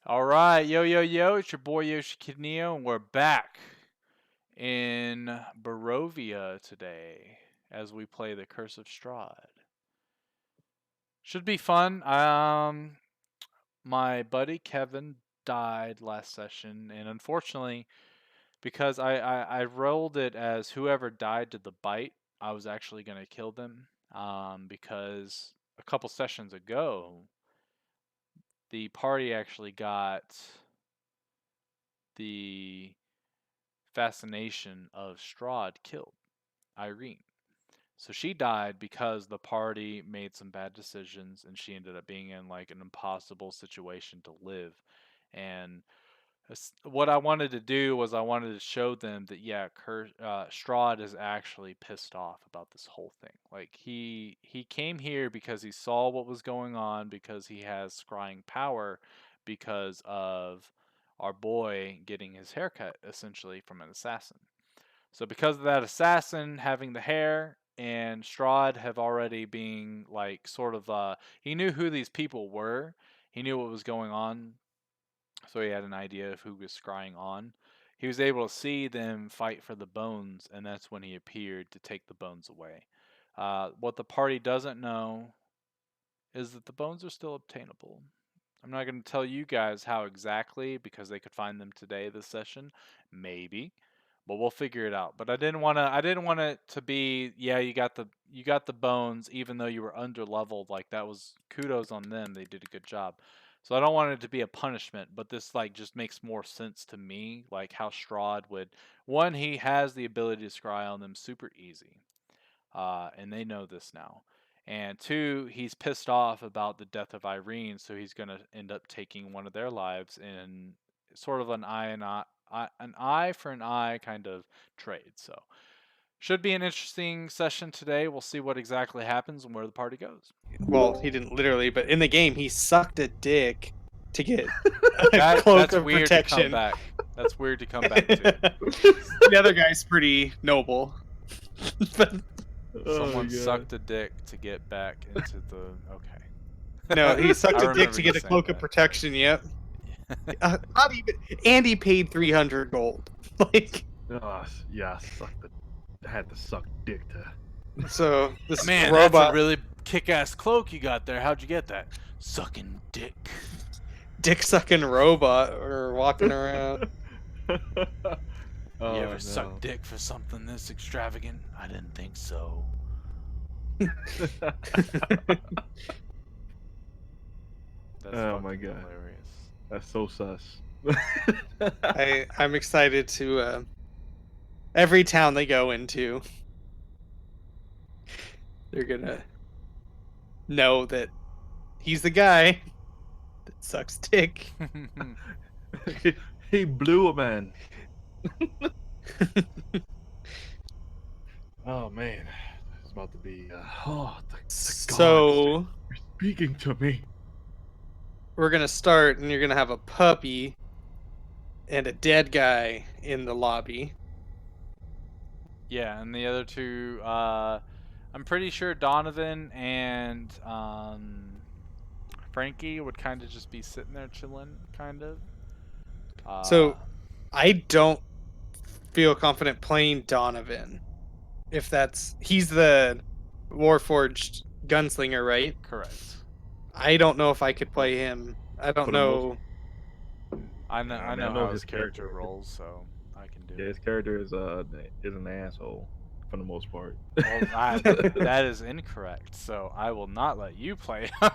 All right, yo, yo, yo, it's your boy Yoshikidneo, and we're back in Borovia today as we play the Curse of Strahd. Should be fun. My buddy Kevin died last session, and unfortunately, because I rolled it as whoever died to the bite, I was actually going to kill them, because a couple sessions ago, the party actually got the fascination of Strahd killed Irene. So she died because the party made some bad decisions and she ended up being in like an impossible situation to live. And what I wanted to do was I wanted to show them that yeah, Strahd is actually pissed off about this whole thing. Like he came here because he saw what was going on because he has scrying power because of our boy getting his haircut essentially from an assassin. So because of that assassin having the hair and Strahd have already being like sort of he knew who these people were. He knew what was going on, so he had an idea of who was scrying on. He was able to see them fight for the bones, and that's when he appeared to take the bones away. What the party doesn't know is that the bones are still obtainable. I'm not going to tell you guys how exactly because they could find them today this session, maybe, but we'll figure it out. But I didn't want it to be yeah, you got the bones even though you were under leveled. Like that was kudos on them. They did a good job. So I don't want it to be a punishment, but this like just makes more sense to me like how Strahd would one he has the ability to scry on them super easy. And they know this now. And two, he's pissed off about the death of Irene, so he's going to end up taking one of their lives in sort of an eye for an eye kind of trade. So should be an interesting session today. We'll see what exactly happens and where the party goes. Well, he didn't literally, but in the game, he sucked a dick to get a That's cloak of weird to come protection. back. That's weird to come back to. The other guy's pretty noble. But Someone sucked a dick to get back into the. Okay. no, he sucked I a dick remember to you get a saying cloak of that. protection. Yep. Not even. And he paid 300 gold. Like, Yeah, I had to suck dick to. so this Man, robot. that's a really kick-ass cloak you got there. How'd you get that? Sucking dick. Dick sucking robot or walking around. You ever suck dick for something this extravagant? I didn't think so. That's Oh my god, hilarious. that's so sus. I'm excited to every town they go into, they're gonna know that he's the guy that sucks dick. He blew a man. Oh man, it's about to be. The So gods are speaking to me. we're gonna start, and you're gonna have a puppy and a dead guy in the lobby. Yeah, and the other two, I'm pretty sure Donovan and Frankie would kind of just be sitting there chilling, kind of. So I don't feel confident playing Donovan. If he's the Warforged gunslinger, right? Correct. I don't know if I could play him. I don't know. I know how his character rolls, so I can do Yeah, it. his character is an asshole for the most part. Well, that is incorrect. So I will not let you play him.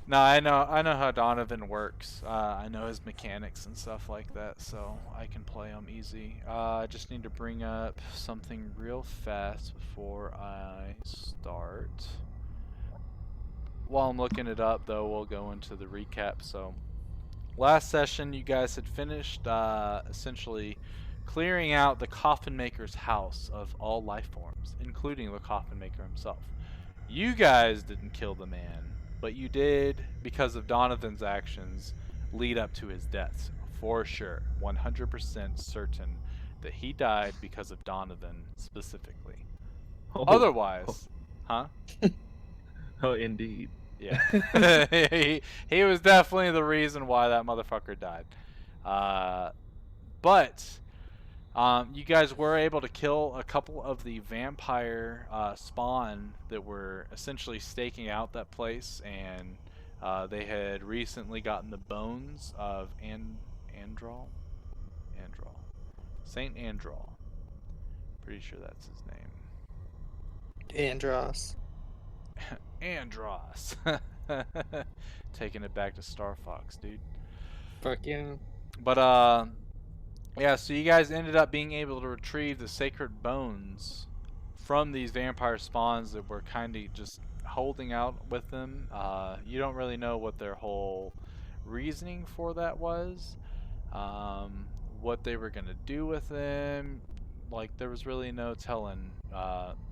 No, I know how Donovan works. I know his mechanics and stuff like that, so I can play him easy. I just need to bring up something real fast before I start. While I'm looking it up, though, we'll go into the recap. So, last session, you guys had finished essentially clearing out the Coffin Maker's house of all life forms, including the Coffin Maker himself. You guys didn't kill the man, but you did, because of Donovan's actions, lead up to his death. For sure, 100% certain that he died because of Donovan specifically. Otherwise, huh? Oh, indeed. Yeah. he was definitely the reason why that motherfucker died. But you guys were able to kill a couple of the vampire spawn that were essentially staking out that place, and they had recently gotten the bones of Andral? Andral. Saint Andral. Pretty sure that's his name. Andros. Andros. Taking it back to Star Fox, dude. Fuck yeah. But yeah, so you guys ended up being able to retrieve the sacred bones from these vampire spawns that were kind of just holding out with them. You don't really know what their whole reasoning for that was, what they were going to do with them. Like, there was really no telling.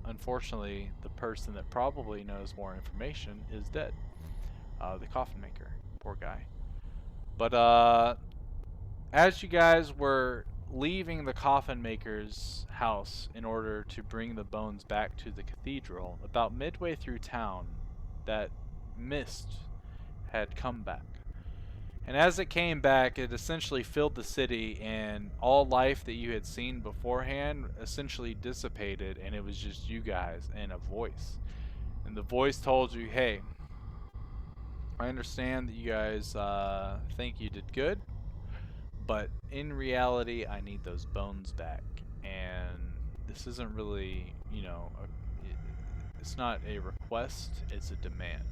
Unfortunately, the person that probably knows more information is dead. The coffin maker. Poor guy. But, as you guys were leaving the coffin maker's house in order to bring the bones back to the cathedral, about midway through town, that mist had come back. And as it came back, it essentially filled the city, and all life that you had seen beforehand essentially dissipated, and it was just you guys and a voice. And the voice told you, hey, I understand that you guys think you did good, but in reality, I need those bones back. And this isn't really, it's not a request, it's a demand.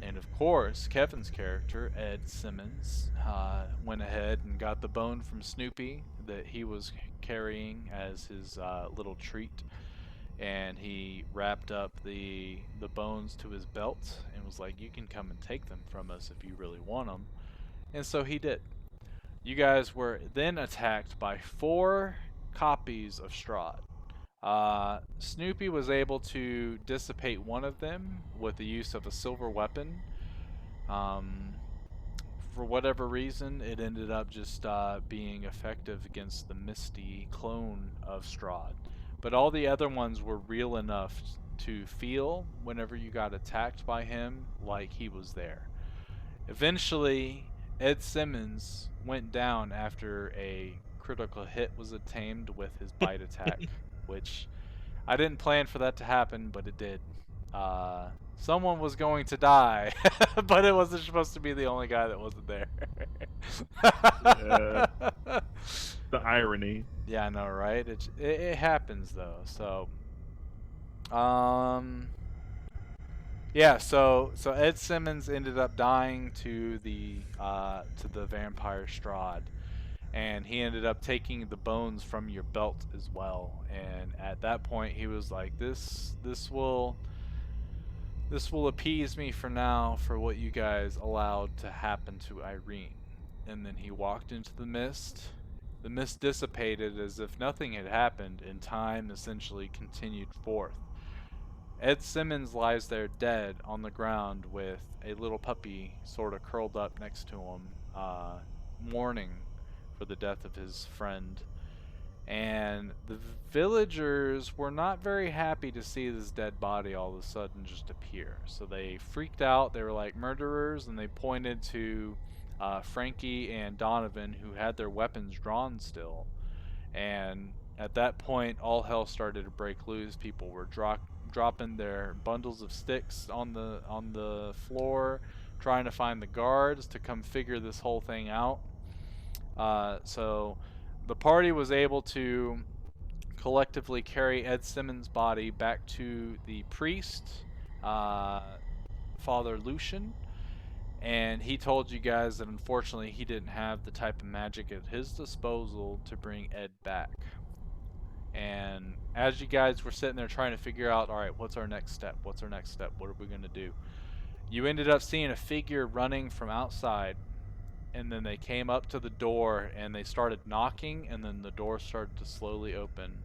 And of course, Kevin's character, Ed Simmons, went ahead and got the bone from Snoopy that he was carrying as his little treat. And he wrapped up the bones to his belt and was like, you can come and take them from us if you really want them. And so he did. You guys were then attacked by 4 copies of Strahd. Snoopy was able to dissipate one of them with the use of a silver weapon. For whatever reason, it ended up just being effective against the Misty clone of Strahd. But all the other ones were real enough to feel whenever you got attacked by him like he was there. Eventually, Ed Simmons went down after a critical hit was attained with his bite attack, which I didn't plan for that to happen, but it did. Someone was going to die, but it wasn't supposed to be the only guy that wasn't there. The irony. Yeah, I know, right? It happens though. So, yeah. So Ed Simmons ended up dying to the vampire Strahd, and he ended up taking the bones from your belt as well. And at that point, he was like, "This will appease me for now for what you guys allowed to happen to Irene." And then he walked into the mist. The mist dissipated as if nothing had happened, and time essentially continued forth. Ed Simmons lies there dead on the ground with a little puppy sort of curled up next to him, mourning for the death of his friend. And the villagers were not very happy to see this dead body all of a sudden just appear. So they freaked out. They were like murderers, and they pointed to Frankie and Donovan, who had their weapons drawn still. And at that point, all hell started to break loose. People were dropping their bundles of sticks on the floor, trying to find the guards to come figure this whole thing out. So the party was able to collectively carry Ed Simmons' body back to the priest, Father Lucian, and he told you guys that unfortunately he didn't have the type of magic at his disposal to bring Ed back. And as you guys were sitting there trying to figure out, all right, what's our next step? What's our next step? What are we going to do? You ended up seeing a figure running from outside, and then they came up to the door and they started knocking, and then the door started to slowly open.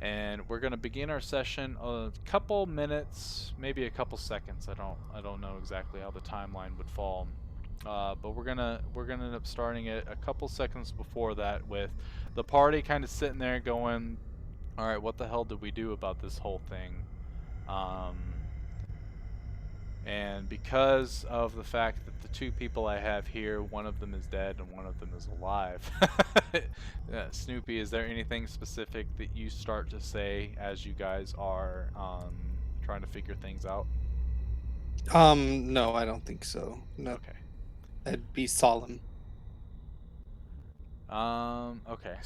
And we're going to begin our session a couple minutes, maybe a couple seconds. I don't know exactly how the timeline would fall. But we're gonna end up starting it a couple seconds before that, with the party kind of sitting there going, all right, what the hell did we do about this whole thing? And because of the fact that the two people I have here, one of them is dead and one of them is alive. Snoopy, is there anything specific that you start to say as you guys are trying to figure things out? No, I don't think so. No, Okay. that'd be solemn. Okay.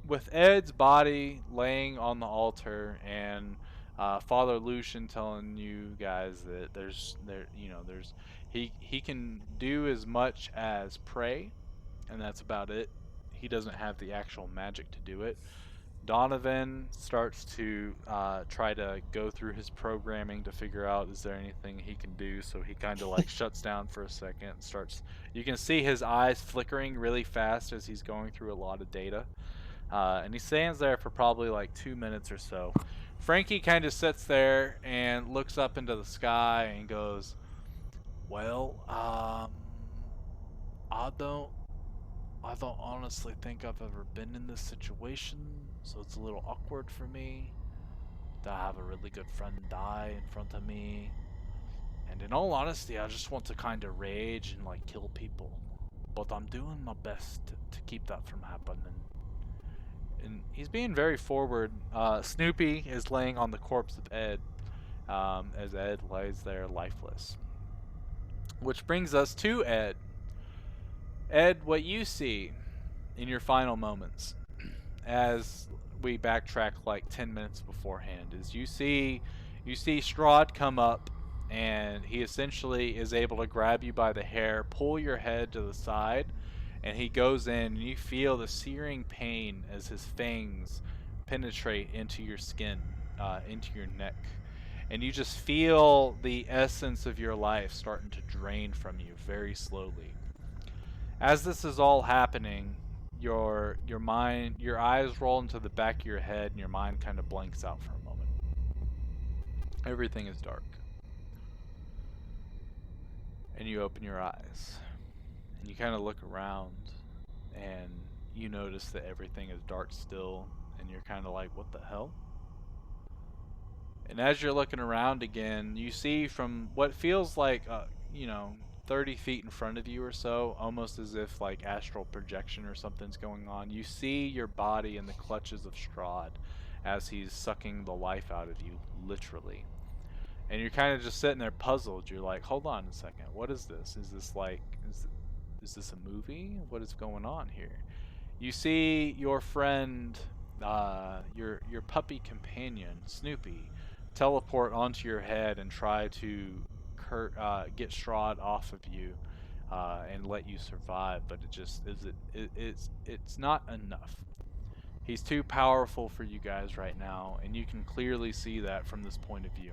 With Ed's body laying on the altar and Father Lucian telling you guys that there's he can do as much as pray, and that's about it. He doesn't have the actual magic to do it. Donovan starts to try to go through his programming to figure out is there anything he can do. So he kind of like shuts down for a second and starts. You can see his eyes flickering really fast as he's going through a lot of data. And he stands there for probably like 2 minutes or so. Frankie kind of sits there and looks up into the sky and goes, "Well, I don't I don't honestly think I've ever been in this situation, so it's a little awkward for me to have a really good friend die in front of me. And in all honesty, I just want to kind of rage and like kill people. But I'm doing my best to keep that from happening." And he's being very forward. Snoopy is laying on the corpse of Ed as Ed lies there lifeless. Which brings us to Ed. Ed, what you see in your final moments as we backtrack like 10 minutes beforehand is you see Strahd come up, and he essentially is able to grab you by the hair, pull your head to the side, and he goes in, and you feel the searing pain as his fangs penetrate into your skin, into your neck, and you just feel the essence of your life starting to drain from you very slowly. As this is all happening, your eyes roll into the back of your head, and your mind kind of blanks out for a moment. Everything is dark, and you open your eyes, and you kind of look around, and you notice that everything is dark still, and you're kind of like, "What the hell?" And as you're looking around again, you see from what feels like, 30 feet in front of you or so, almost as if like astral projection or something's going on. You see your body in the clutches of Strahd as he's sucking the life out of you, literally. And you're kind of just sitting there puzzled. You're like, hold on a second. What is this? Is this a movie? What is going on here? You see your friend, your puppy companion, Snoopy, teleport onto your head and try to get Strahd off of you and let you survive, but it just it's not enough. He's too powerful for you guys right now, and you can clearly see that from this point of view.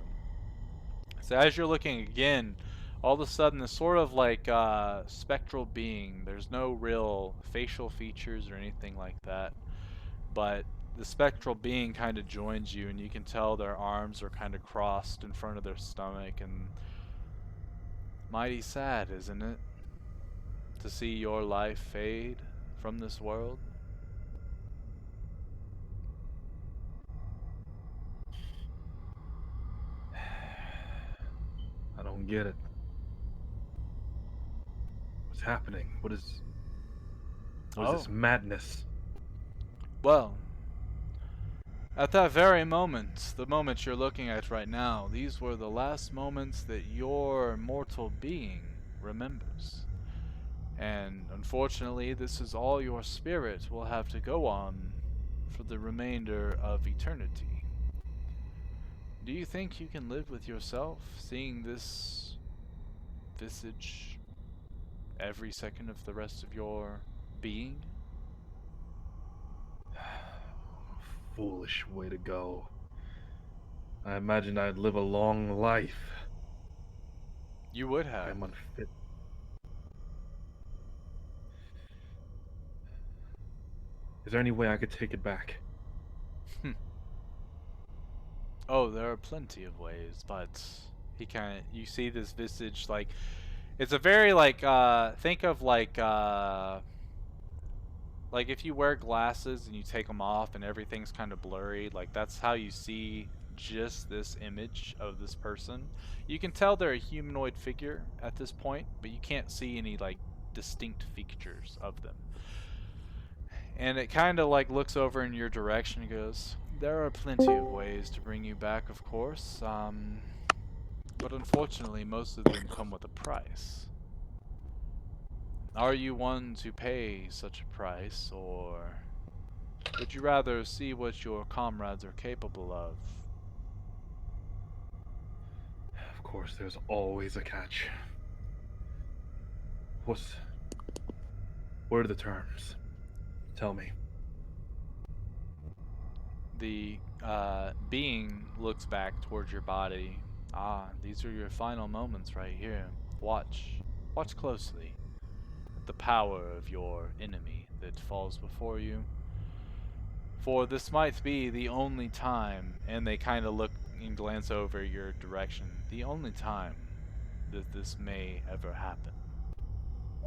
So as you're looking again, all of a sudden this sort of like spectral being, there's no real facial features or anything like that, but the spectral being kind of joins you, and you can tell their arms are kind of crossed in front of their stomach, and mighty sad, isn't it? To see your life fade from this world. I don't get it. What's happening? What is Oh, this madness? well, at that very moment, the moment you're looking at right now, these were the last moments that your mortal being remembers. And unfortunately, this is all your spirit will have to go on for the remainder of eternity. Do you think you can live with yourself, seeing this visage every second of the rest of your being? Foolish way to go. I imagined I'd live a long life. You would I have. am unfit. Is there any way I could take it back? Oh, there are plenty of ways, but you see this visage like it's a very think of like if you wear glasses and you take them off and everything's kind of blurry, like that's how you see just this image of this person. You can tell they're a humanoid figure at this point, but you can't see any like distinct features of them. And it kind of like looks over in your direction and goes, "There are plenty of ways to bring you back, of course. But unfortunately, most of them come with a price. Are you one to pay such a price, or would you rather see what your comrades are capable of?" Of course, there's always a catch. What's what are the terms? Tell me. The being looks back towards your body. "Ah, these are your final moments right here. Watch. Watch closely at the power of your enemy that falls before you. For this might be the only time," and they kind of look and glance over your direction, "the only time that this may ever happen.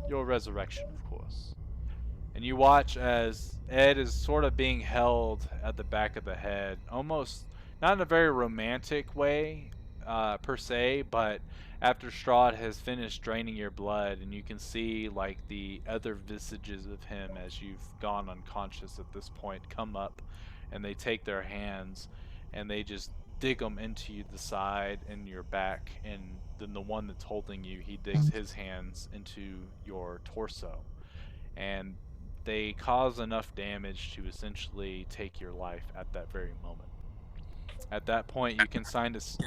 Your resurrection, of course." And you watch as Ed is sort of being held at the back of the head, almost not in a very romantic way, per se, but after Strahd has finished draining your blood, and you can see like the other visages of him as you've gone unconscious at this point come up, and they take their hands and they just dig them into the side and your back, and then the one that's holding you, he digs his hands into your torso, and they cause enough damage to essentially take your life at that very moment. At that point, you can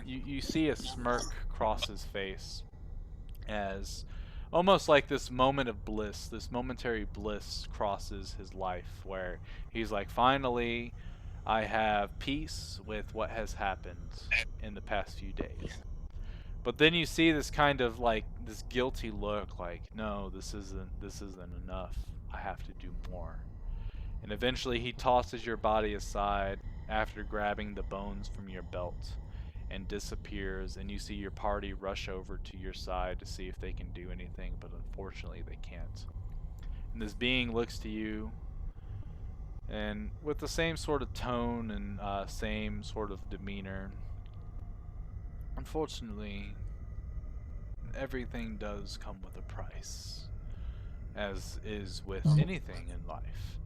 you see a smirk cross his face as almost like this moment of bliss, this momentary bliss crosses his life where he's like, "Finally, I have peace with what has happened in the past few days." But then you see this kind of like this guilty look like, "No, this isn't enough. I have to do more." And eventually he tosses your body aside after grabbing the bones from your belt and disappears, and you see your party rush over to your side to see if they can do anything, but unfortunately they can't. And this being looks to you, and with the same sort of tone and same sort of demeanor, "Unfortunately, everything does come with a price, as is with anything in life.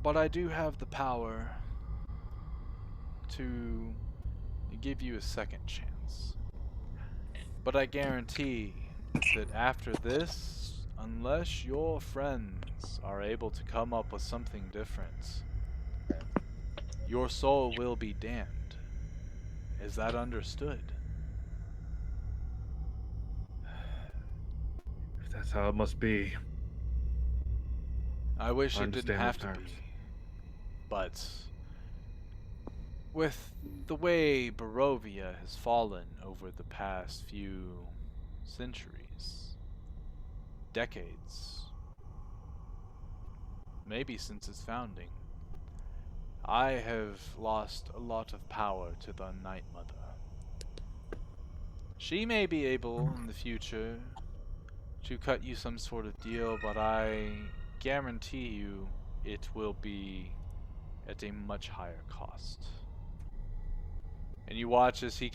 But I do have the power to give you a second chance. But I guarantee that after this, unless your friends are able to come up with something different, your soul will be damned. Is that understood?" If that's how it must be, I wish I it didn't understand the have to terms. be, but with the way Borovia has fallen over the past few centuries, decades, maybe since its founding, I have lost a lot of power to the Night Mother. She may be able in the future to cut you some sort of deal, but I guarantee you it will be at a much higher cost. And you watch as he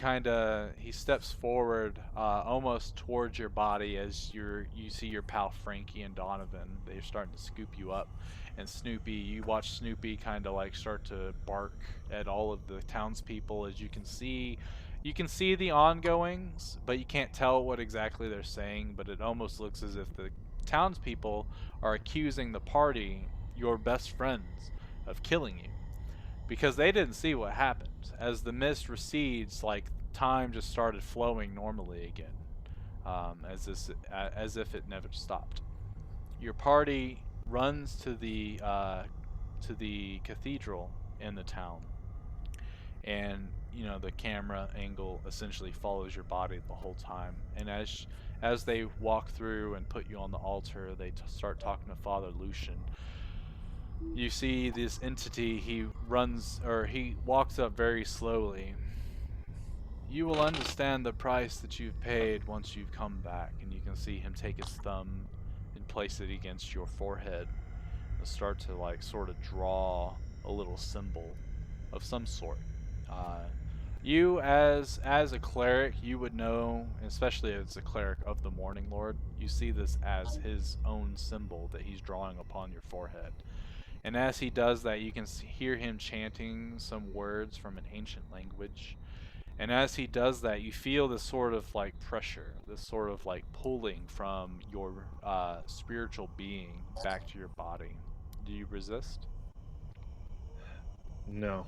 steps forward, almost towards your body as you see your pal Frankie and Donovan. They're starting to scoop you up, and Snoopy. You watch Snoopy kind of like start to bark at all of the townspeople as you can see. You can see the ongoings, but you can't tell what exactly they're saying. But it almost looks as if the townspeople are accusing the party, your best friends, of killing you, because they didn't see what happened. As the mist recedes, like time just started flowing normally again, as if it never stopped. Your party runs to the cathedral in the town, and the camera angle essentially follows your body the whole time. And as they walk through and put you on the altar, they start talking to Father Lucian. You see this entity, he walks up very slowly. "You will understand the price that you've paid once you've come back." And you can see him take his thumb and place it against your forehead and start to like sort of draw a little symbol. of some sort. You as a cleric, you would know, especially as a cleric of the Morning Lord, you see this as his own symbol that he's drawing upon your forehead. And as he does that, you can hear him chanting some words from an ancient language. And as he does that, you feel this sort of like pressure, this sort of like pulling from your spiritual being back to your body. Do you resist? No,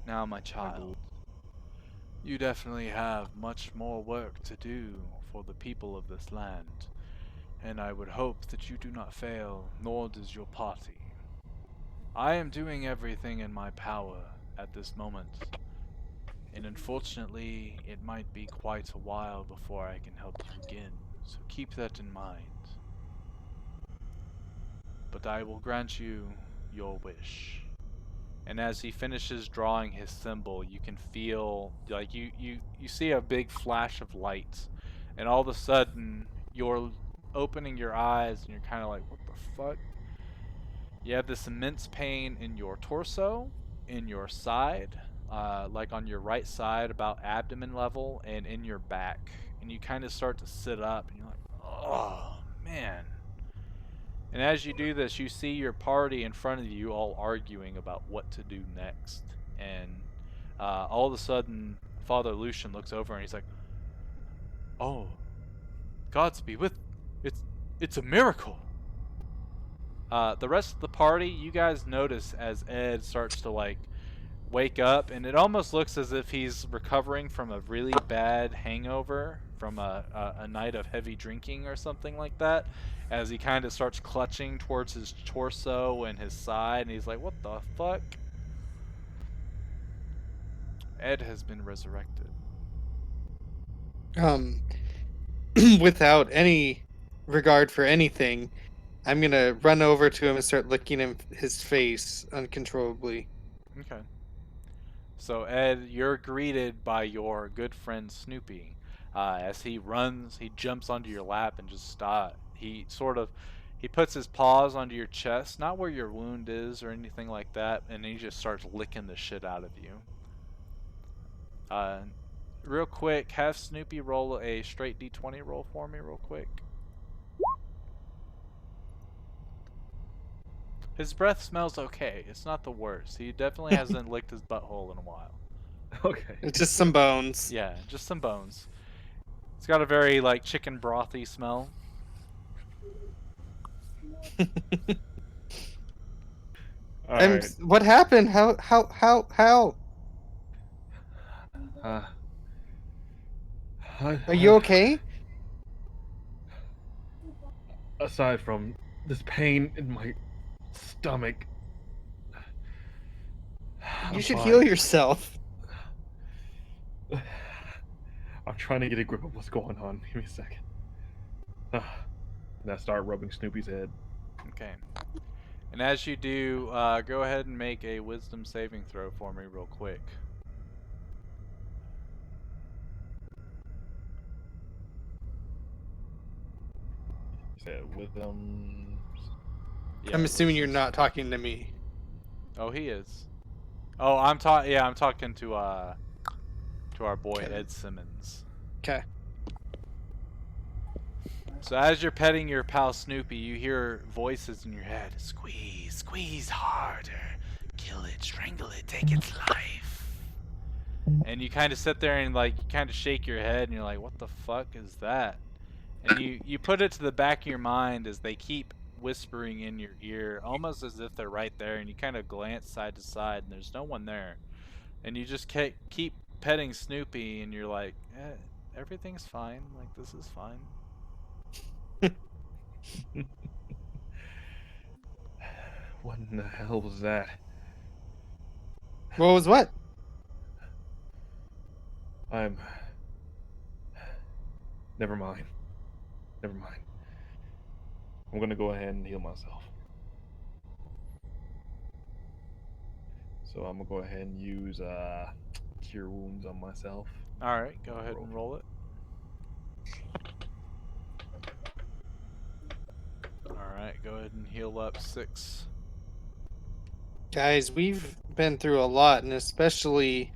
Now, my I believe. child, you definitely have much more work to do for the people of this land, and I would hope that you do not fail, nor does your party. I am doing everything in my power at this moment, and unfortunately, it might be quite a while before I can help you again, so keep that in mind. But I will grant you your wish. And as he finishes drawing his symbol, you can feel like you see a big flash of light, and all of a sudden you're opening your eyes and you're kind of like, what the fuck? You have this immense pain in your torso, in your side, like on your right side, about abdomen level, and in your back. And you kind of start to sit up, and you're like, oh man. And as you do this, you see your party in front of you all arguing about what to do next. And all of a sudden, Father Lucian looks over and he's like, "Oh, Gods be with. It's it's a miracle." The rest of the party, you guys notice as Ed starts to like wake up, and it almost looks as if he's recovering from a really bad hangover from a night of heavy drinking or something like that. As he kind of starts clutching towards his torso and his side, and he's like, "What the fuck?" Ed has been resurrected. Um, without any regard for anything, I'm gonna run over to him and start licking his face uncontrollably. Okay. So Ed, you're greeted by your good friend Snoopy. As he runs, he jumps onto your lap and just he puts his paws onto your chest, not where your wound is or anything like that, and he just starts licking the shit out of you. Uh, Real quick, have Snoopy roll a straight D20 roll for me, real quick. His breath smells okay. It's not the worst. He definitely hasn't licked his butthole in a while. Okay. It's just some bones. Yeah, just some bones. It's got a very like chicken brothy smell. All right. What happened? How? Uh, I, Are you okay? aside from this pain in my stomach, You I'm should heal fine. yourself. I'm trying to get a grip of what's going on. Give me a second. And I start rubbing Snoopy's head. Okay. And as you do, go ahead and make a wisdom saving throw for me real quick. You said wisdom. Yeah, I'm assuming you're wisdom not talking to me. Oh, he is. Oh, I'm talking to our boy Okay. Ed Simmons. Okay. So as you're petting your pal Snoopy, you hear voices in your head. Squeeze, squeeze harder. Kill it, strangle it, take its life. And you kind of sit there and like you kind of shake your head and you're like, what the fuck is that? And you put it to the back of your mind as they keep whispering in your ear, almost as if they're right there, and you kind of glance side to side and there's no one there. And you just keep petting Snoopy and you're like, everything's fine, like this is fine. What in the hell was that? What was what? I'm. Never mind. Never mind. I'm gonna go ahead and heal myself. So I'm gonna go ahead and use cure wounds on myself. Alright, go ahead and roll it. Alright, go ahead and heal up 6. Guys, we've been through a lot, and especially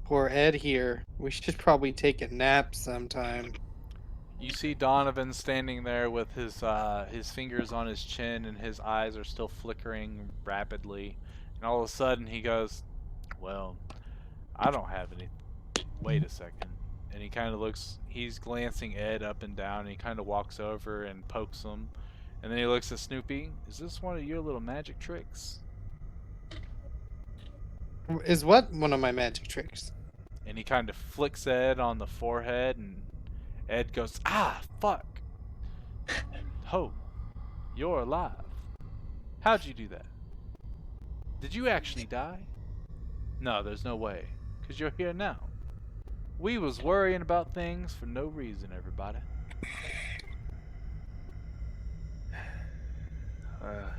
poor Ed here. We should probably take a nap sometime. You see Donovan standing there with his fingers on his chin and his eyes are still flickering rapidly. And all of a sudden he goes, "Well, I don't have any. Wait a second." And he kind of looks. He's glancing Ed up and down. And he kind of walks over and pokes him. And then he looks at Snoopy. "Is this one of your little magic tricks?" Is what one of my magic tricks? And he kind of flicks Ed on the forehead, and Ed goes, "Ah, fuck! Ho, you're alive. How'd you do that? Did you actually die?" "No, there's no way, 'cause you're here now. We was worrying about things for no reason, everybody." I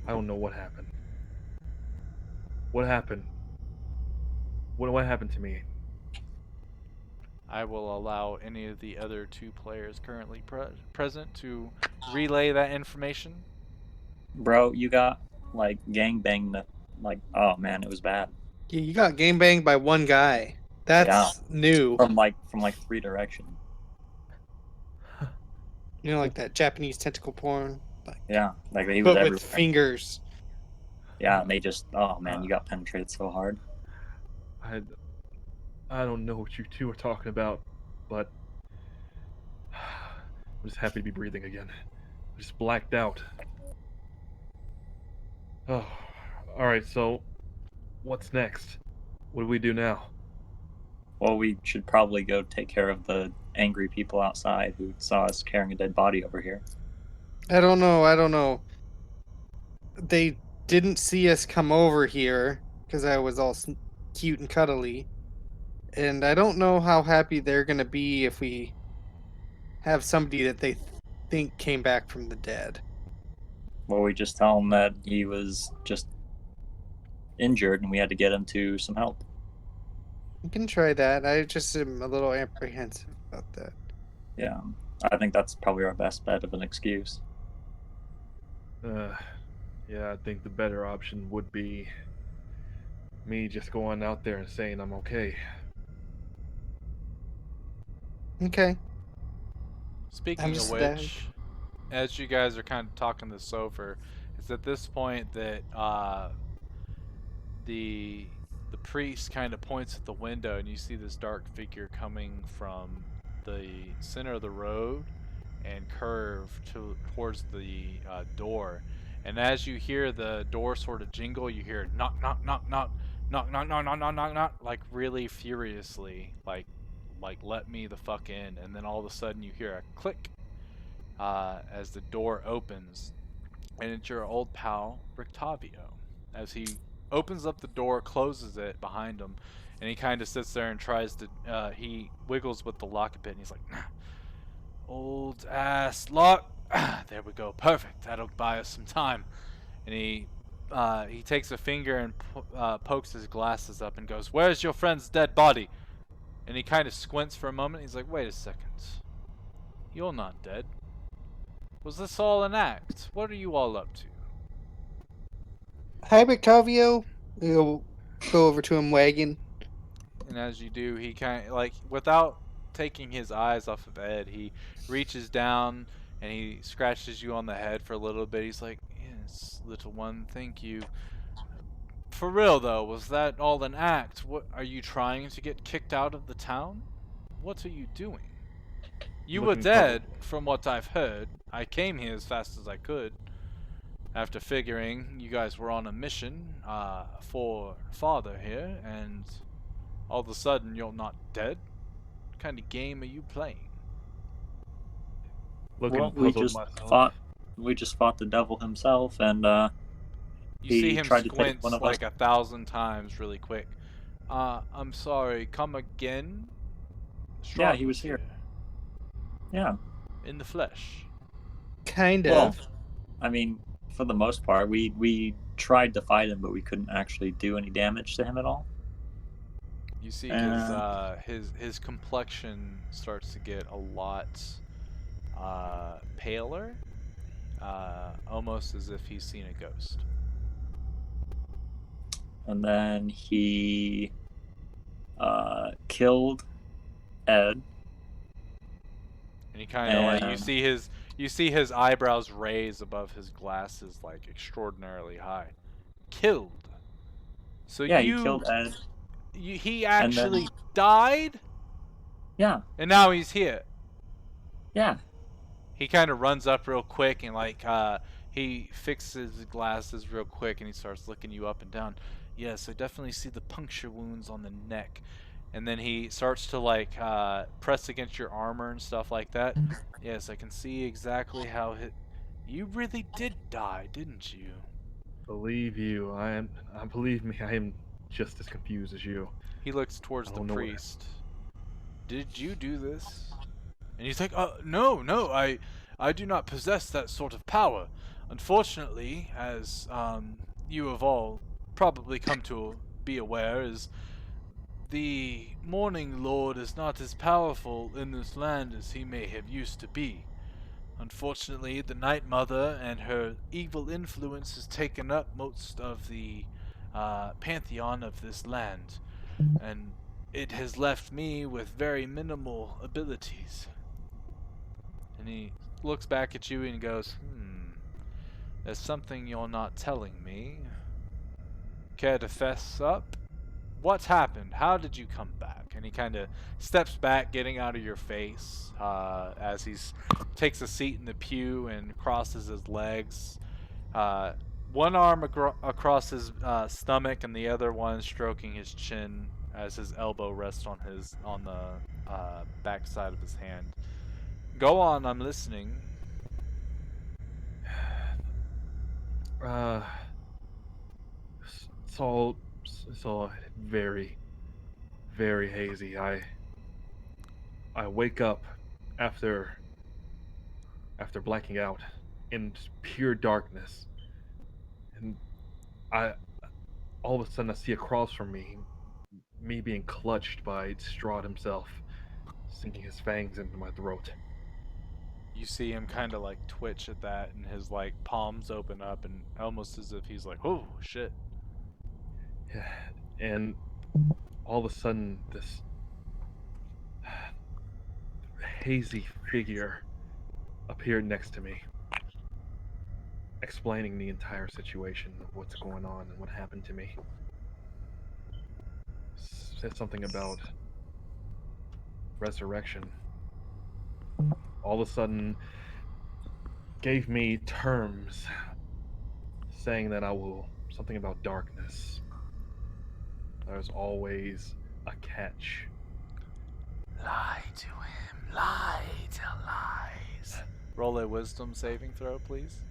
don't know what happened. What happened? What happened to me? I will allow any of the other two players currently present to relay that information. Bro, you got like gang banged. Like, oh man, it was bad. Yeah, you got game banged by one guy. That's new. From like 3 directions. You know, like that Japanese tentacle porn, like, Yeah, like he was but with everywhere. fingers. Yeah, and they just, oh man, you got penetrated so hard. I don't know what you two are talking about, but I'm just happy to be breathing again. I just blacked out. Oh, all right. So, what's next? What do we do now? Well, we should probably go take care of the angry people outside who saw us carrying a dead body over here. I don't know. They didn't see us come over here because I was all cute and cuddly. And I don't know how happy they're going to be if we have somebody that they think came back from the dead. Well, we just tell him that he was just injured and we had to get him to some help. You can try that. I just am a little apprehensive about that. Yeah, I think that's probably our best bet of an excuse. Yeah, I think the better option would be me just going out there and saying I'm okay. Okay. Speaking of just dead. which, as you guys are kind of talking this over, it's at this point that the priest kind of points at the window, and you see this dark figure coming from the center of the road and curve towards the door. And as you hear the door sort of jingle, you hear knock, knock, knock, knock, knock, knock, knock, knock, knock, knock, knock, like really furiously, like let me the fuck in. And then all of a sudden you hear a click as the door opens, and it's your old pal Rictavio. As he opens up the door, closes it behind him, and he kind of sits there and tries to. He wiggles with the lock a bit, and he's like, "Nah, old ass lock. There we go, perfect. That'll buy us some time." And he takes a finger and pokes his glasses up and goes, "Where's your friend's dead body?" And he kind of squints for a moment. He's like, "Wait a second. You're not dead. Was this all an act? What are you all up to?" Hi, Rictavio. We'll go over to him wagging. And as you do, he kind of, like, without taking his eyes off of Ed, he reaches down and he scratches you on the head for a little bit. He's like, "Yes, little one, thank you. For real though, was that all an act? What are you trying to get kicked out of the town? What are you doing? You were Looking dead, from what I've heard. I came here as fast as I could, after figuring you guys were on a mission for father here, and all of a sudden you're not dead. What kind of game are you playing?" Looking Well, puzzled myself. we just fought the devil himself, and You he see him tried to take one squints of us. like 1,000 times really quick. I'm sorry, come again? Yeah, Strahd he was here. Yeah. in the flesh. Kind Well, of. I mean, for the most part, we tried to fight him, but we couldn't actually do any damage to him at all. You see his complexion starts to get a lot paler, almost as if he's seen a ghost. And then he killed Ed. And he kind of like And you see his eyebrows raise above his glasses like extraordinarily high. Killed. So yeah, he killed Ed. he And then actually died, yeah, and now he's here. yeah. He kind of runs up real quick and he fixes his glasses real quick and he starts looking you up and down. Yes, I definitely see the puncture wounds on the neck. And then he starts to press against your armor and stuff like that. Yes, I can see exactly how you really did die, didn't you? Believe you, believe me, I am just as confused as you. He looks towards I the don't know what. priest. Did you do this? And he's like, no, no, I do not possess that sort of power. Unfortunately, as you have all probably come to be aware, is the Morning Lord is not as powerful in this land as he may have used to be. Unfortunately, the Night Mother and her evil influence has taken up most of the pantheon of this land, and it has left me with very minimal abilities. And he looks back at you and goes, there's something you're not telling me. Care to fess up? What's happened? How did you come back? And he kind of steps back, getting out of your face, as he takes a seat in the pew and crosses his legs. One arm across his stomach, and the other one stroking his chin as his elbow rests on the back side of his hand. Go on, I'm listening. Uh, it's all very, very hazy. I wake up after blacking out in pure darkness, and I all of a sudden I see across from me being clutched by Strahd himself, sinking his fangs into my throat. You see him kind of twitch at that, and his palms open up, and almost as if he's like, "Oh shit!" And all of a sudden, this hazy figure appeared next to me, explaining the entire situation of what's going on and what happened to me. Said something about resurrection. All of a sudden, gave me terms saying that I will something about darkness. There's always a catch. Lie to him. Lie. Tell lies. Roll a wisdom saving throw, please.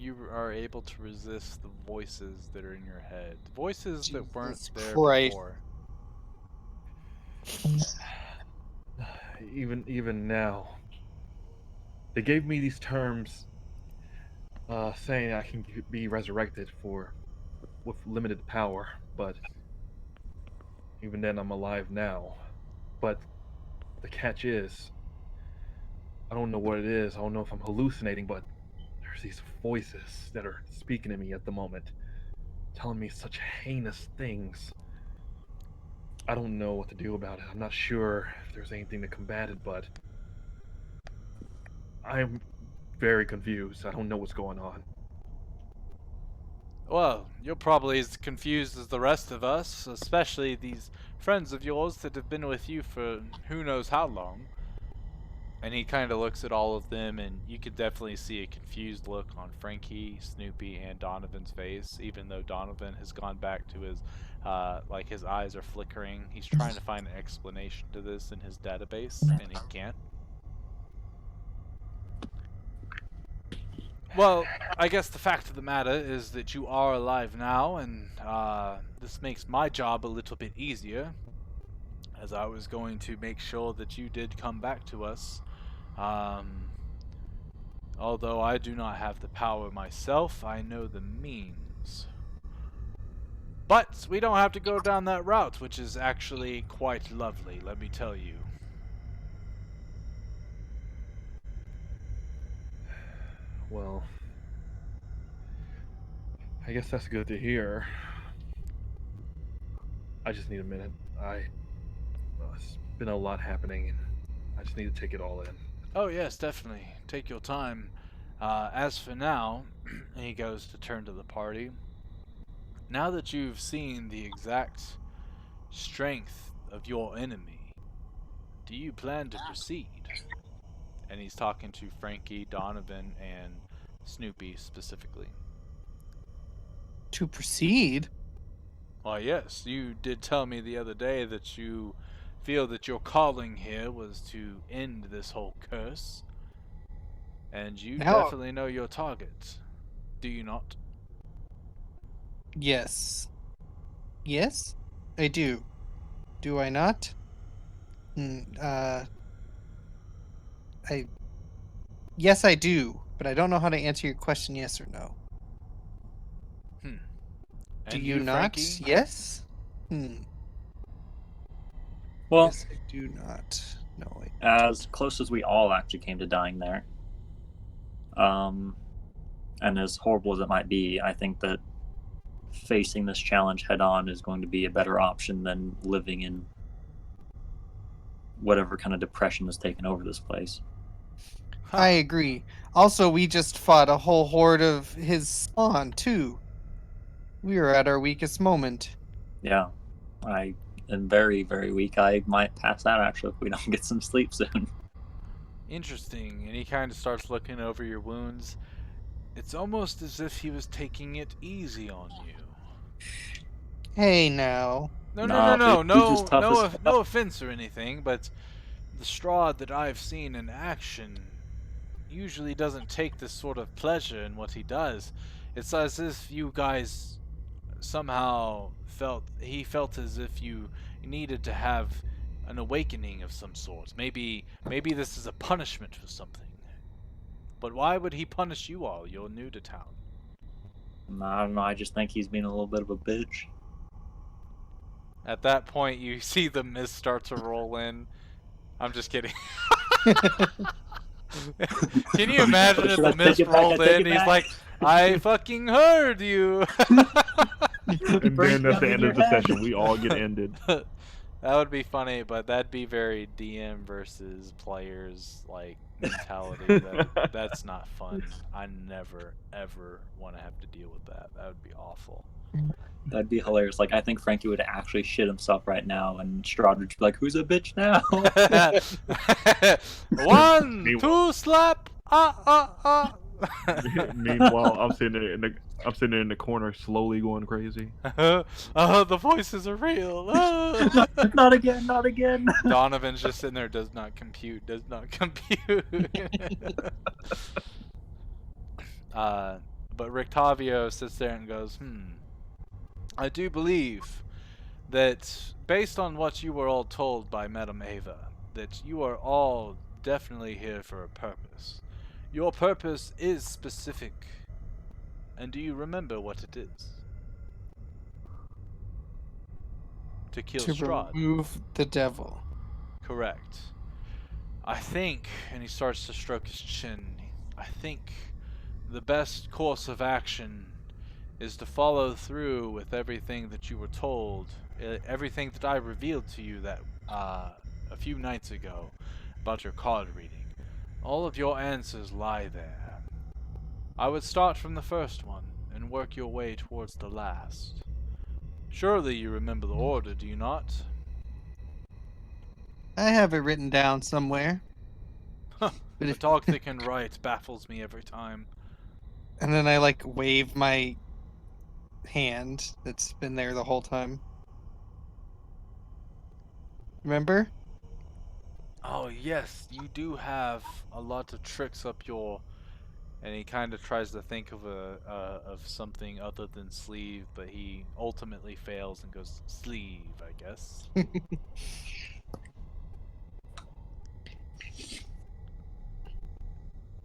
You are able to resist the voices that are in your head. Voices that weren't Jesus there Christ. before. Even now, they gave me these terms, saying I can be resurrected with limited power, but even then I'm alive now. But the catch is, I don't know what it is. I don't know if I'm hallucinating, but there's these voices that are speaking to me at the moment, telling me such heinous things. I don't know what to do about it. I'm not sure if there's anything to combat it, but I'm very confused. I don't know what's going on. Well, you're probably as confused as the rest of us, especially these friends of yours that have been with you for who knows how long. And he kind of looks at all of them, and you could definitely see a confused look on Frankie, Snoopy, and Donovan's face, even though Donovan has gone back to his, his eyes are flickering. He's trying to find an explanation to this in his database, and he can't. Well, I guess the fact of the matter is that you are alive now, and this makes my job a little bit easier, as I was going to make sure that you did come back to us. Although I do not have the power myself, I know the means. But we don't have to go down that route, which is actually quite lovely, let me tell you. Well, I guess that's good to hear. I just need a minute. It's been a lot happening, and I just need to take it all in. Oh, yes, definitely. Take your time. As for now, and he goes to turn to the party, now that you've seen the exact strength of your enemy, do you plan to proceed? And he's talking to Frankie, Donovan, and Snoopy specifically. To proceed? Why, yes, you did tell me the other day that you feel that your calling here was to end this whole curse. And you Now, definitely know your target. Do you not? yes. Yes? I do. Do I not? Hmm, I. Yes, I do, but I don't know how to answer your question yes or no. Hmm. Do And you you, not? Frankie? Yes? Hmm. Well, Yes, I do not. No, I as don't. close as we all actually came to dying there, um, and as horrible as it might be, I think that facing this challenge head on is going to be a better option than living in whatever kind of depression has taken over this place. Huh. I agree. Also, we just fought a whole horde of his spawn, too. We were at our weakest moment. Yeah, I am very, very weak. I might pass out actually if we don't get some sleep soon. Interesting. And he kind of starts looking over your wounds. It's almost as if he was taking it easy on you. Hey, now. No, no, no, Nah, no, he's just no, tough as no, fuck. no offense or anything, but the Strahd that I've seen in action usually doesn't take this sort of pleasure in what he does. It's as if you guys somehow he felt as if you needed to have an awakening of some sort. Maybe this is a punishment for something. But why would he punish you all? You're new to town. Nah, I don't know. I just think he's being a little bit of a bitch. At that point, you see the mist start to roll in. I'm just kidding. Can you imagine Or if should the I take mist it back? I rolled take in? it He's back. like, I fucking heard you. And then Frankie, that's I'm the in end your of the head. session. We all get ended. That would be funny, but that'd be very DM versus players like mentality. That's not fun. I never ever want to have to deal with that. That would be awful. That'd be hilarious. Like, I think Frankie would actually shit himself right now, and Strahd would be like, "Who's a bitch now?" 1, Meanwhile, 2, slap. meanwhile, I'm sitting there in the corner, slowly going crazy. Oh, the voices are real. Not again, not again. Donovan's just sitting there, does not compute, does not compute. uh, but Rictavio sits there and goes, I do believe that based on what you were all told by Madame Ava, that you are all definitely here for a purpose. Your purpose is specific, and do you remember what it is? To kill To Strahd. remove the devil. Correct. I think, and he starts to stroke his chin, I think the best course of action is to follow through with everything that you were told, everything that I revealed to you that a few nights ago about your card reading. All of your answers lie there. I would start from the first one and work your way towards the last. Surely you remember the order, do you not? I have it written down somewhere. Huh, But a if dog that can write baffles me every time. and then I like wave my hand that's been there the whole time. Remember? Oh yes, you do have a lot of tricks up your. And he kind of tries to think of of something other than sleeve, but he ultimately fails and goes sleeve, I guess.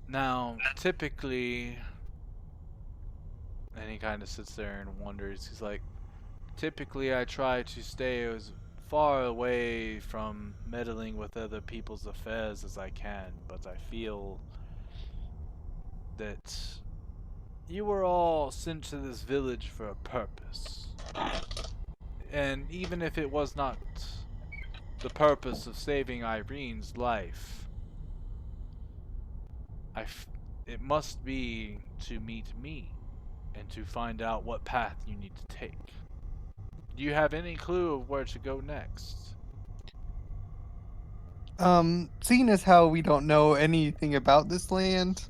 Now, typically, and he kind of sits there and wonders. He's like, Typically, I try to stay as far away from meddling with other people's affairs as I can, but I feel that you were all sent to this village for a purpose. And even if it was not the purpose of saving Irene's life, it must be to meet me and to find out what path you need to take. Do you have any clue of where to go next? Seeing as how we don't know anything about this land,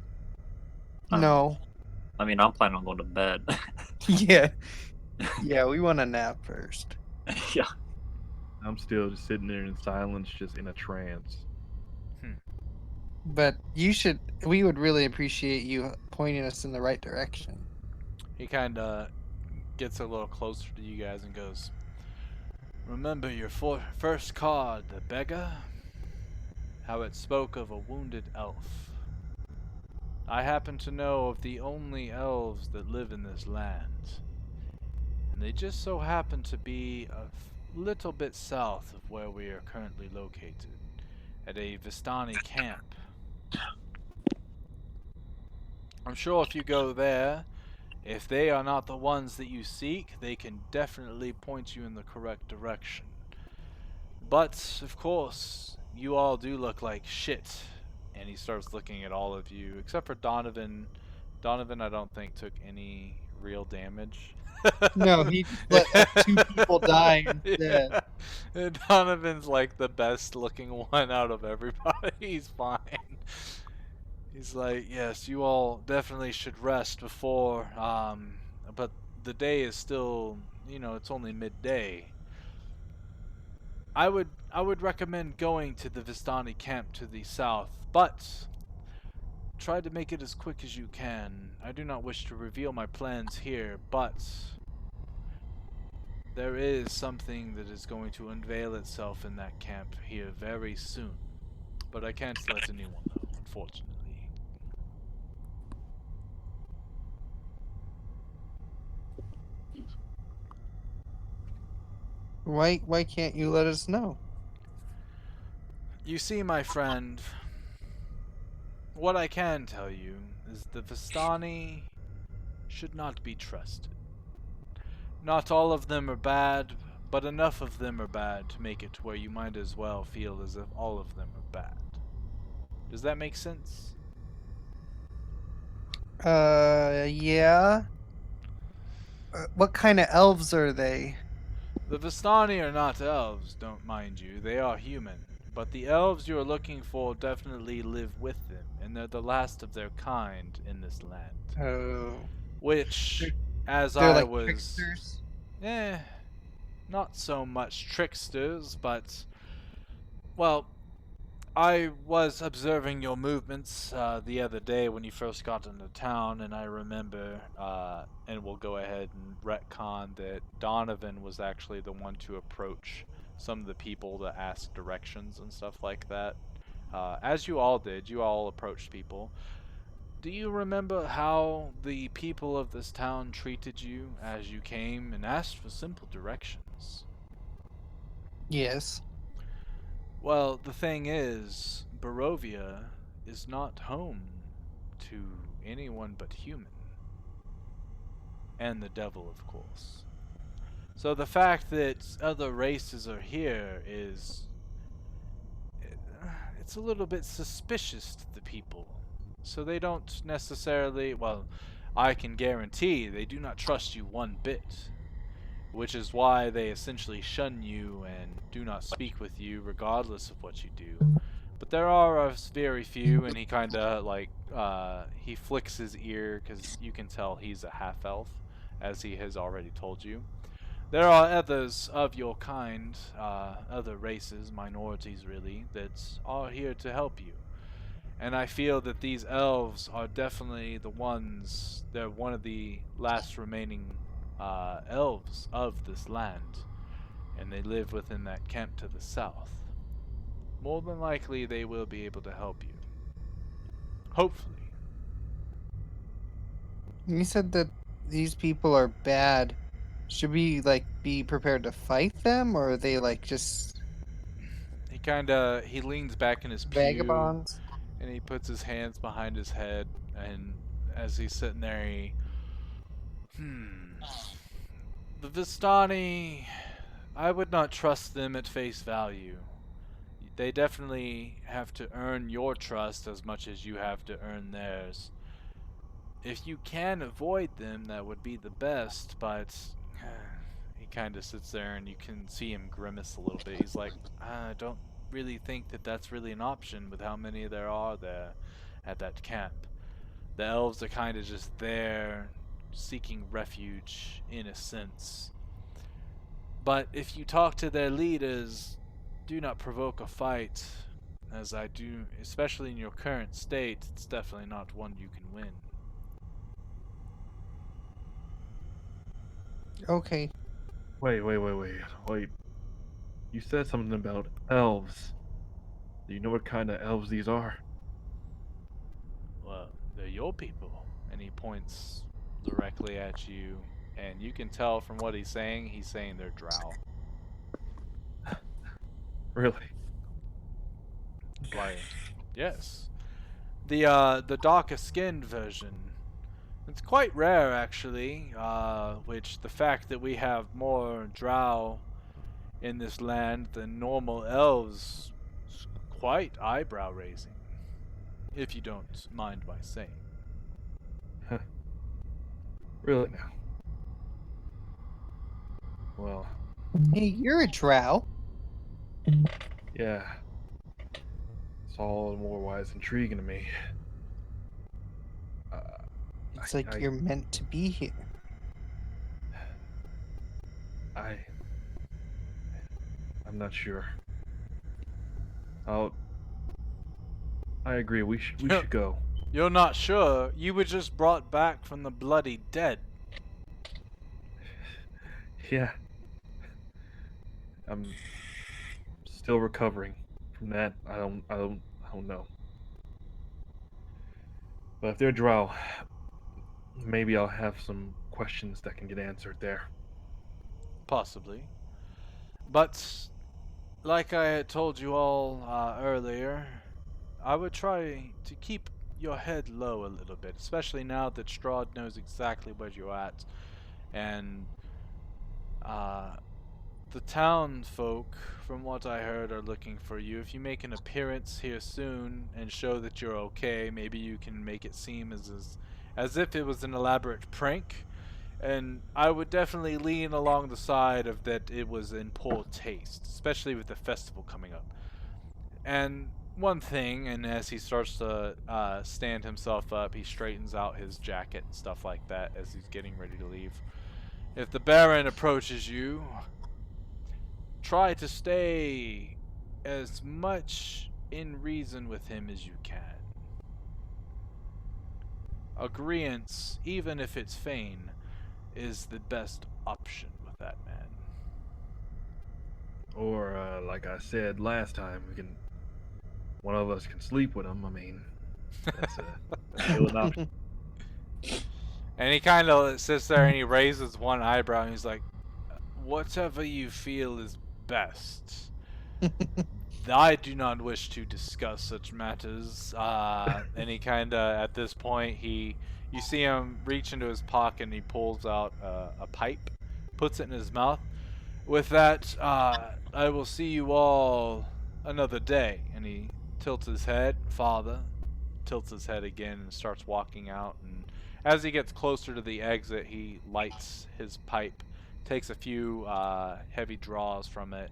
no. I mean, I'm planning on going to bed. Yeah. Yeah, we want a nap first. Yeah. I'm still just sitting there in silence, just in a trance. But we would really appreciate you pointing us in the right direction. He kind of gets a little closer to you guys and goes, "Remember your first card, the beggar? How it spoke of a wounded elf. I happen to know of the only elves that live in this land, and they just so happen to be a little bit south of where we are currently located, at a Vistani camp. I'm sure if you go there, if they are not the ones that you seek, they can definitely point you in the correct direction. But, of course, you all do look like shit." And he starts looking at all of you, except for Donovan. Donovan, I don't think, took any real damage. No, he just let two people die instead. Yeah. And Donovan's like the best looking one out of everybody. He's fine. He's like, "Yes, you all definitely should rest before, but the day is still, it's only midday. I would recommend going to the Vistani camp to the south, but try to make it as quick as you can. I do not wish to reveal my plans here, but there is something that is going to unveil itself in that camp here very soon. But I can't let anyone know, unfortunately." Why can't you let us know? You see, my friend, what I can tell you is the Vistani should not be trusted. Not all of them are bad, but enough of them are bad to make it to where you might as well feel as if all of them are bad. Does that make sense? Yeah. What kind of elves are they? The Vistani are not elves, don't mind you, they are human. But the elves you are looking for definitely live with them, and they're the last of their kind in this land. Oh, Which, as they're I like was, tricksters. eh, not so much tricksters, but, well, I was observing your movements the other day when you first got into town, and I remember, and we'll go ahead and retcon that Donovan was actually the one to approach some of the people to ask directions and stuff like that. As you all did, you all approached people. Do you remember how the people of this town treated you as you came and asked for simple directions? Yes. Well, the thing is, Borovia is not home to anyone but human. And the devil, of course. So the fact that other races are here is... it's a little bit suspicious to the people. So they don't necessarily... well, I can guarantee they do not trust you one bit. Which is why they essentially shun you and do not speak with you regardless of what you do. But there are a very few, and he kind of like he flicks his ear because you can tell he's a half elf, as he has already told you. There are others of your kind, other races, minorities really, that are here to help you. And I feel that these elves are definitely the ones. They're one of the last remaining elves of this land, and they live within that camp to the south. More than likely, they will be able to help you. Hopefully. You said that these people are bad. Should we like be prepared to fight them, or are they like just He leans back in his pew vagabonds? and he puts his hands behind his head, and as he's sitting there, hmm. The Vistani, I would not trust them at face value. They definitely have to earn your trust as much as you have to earn theirs. If you can avoid them, that would be the best, but he kind of sits there and you can see him grimace a little bit. He's like, I don't really think that that's really an option with how many there are there at that camp. The elves are kind of just there seeking refuge in a sense. But if you talk to their leaders, do not provoke a fight, as I do, especially in your current state, it's definitely not one you can win. Okay. Wait. You said something about elves. Do you know what kind of elves these are? Well, they're your people. And he points directly at you, and you can tell from what he's saying they're drow. Really? Why, yes. The darker skinned version. It's quite rare, actually, which the fact that we have more drow in this land than normal elves is quite eyebrow raising, if you don't mind my saying. Really now? Well, Hey, you're a drow. yeah. It's all the more why it's intriguing to me. Uh, It's like I, you're meant to be here. I, I'm not sure. I'll. I agree. We should go. You're not sure? You were just brought back from the bloody dead. Yeah, I'm still recovering from that. I don't know. But if they're drow, maybe I'll have some questions that can get answered there. Possibly. But, like I had told you all earlier, I would try to keep your head low a little bit, especially now that Strahd knows exactly where you're at. And uh, the townsfolk, from what I heard, are looking for you. If you make an appearance here soon and show that you're okay, maybe you can make it seem as if it was an elaborate prank. And I would definitely lean along the side of that it was in poor taste, especially with the festival coming up. And one thing, and as he starts to stand himself up, he straightens out his jacket and stuff like that as he's getting ready to leave. If the Baron approaches you, try to stay as much in reason with him as you can. Agreeance, even if it's feign, is the best option with that man. Or, like I said last time, one of us can sleep with him. I mean, that's still an option. And he kind of sits there and he raises one eyebrow and he's like, whatever you feel is best. I do not wish to discuss such matters. And he kind of, at this point, you see him reach into his pocket and he pulls out a pipe, puts it in his mouth. With that, I will see you all another day. And he tilts his head, father, tilts his head again and starts walking out. And as he gets closer to the exit, he lights his pipe, takes a few heavy draws from it,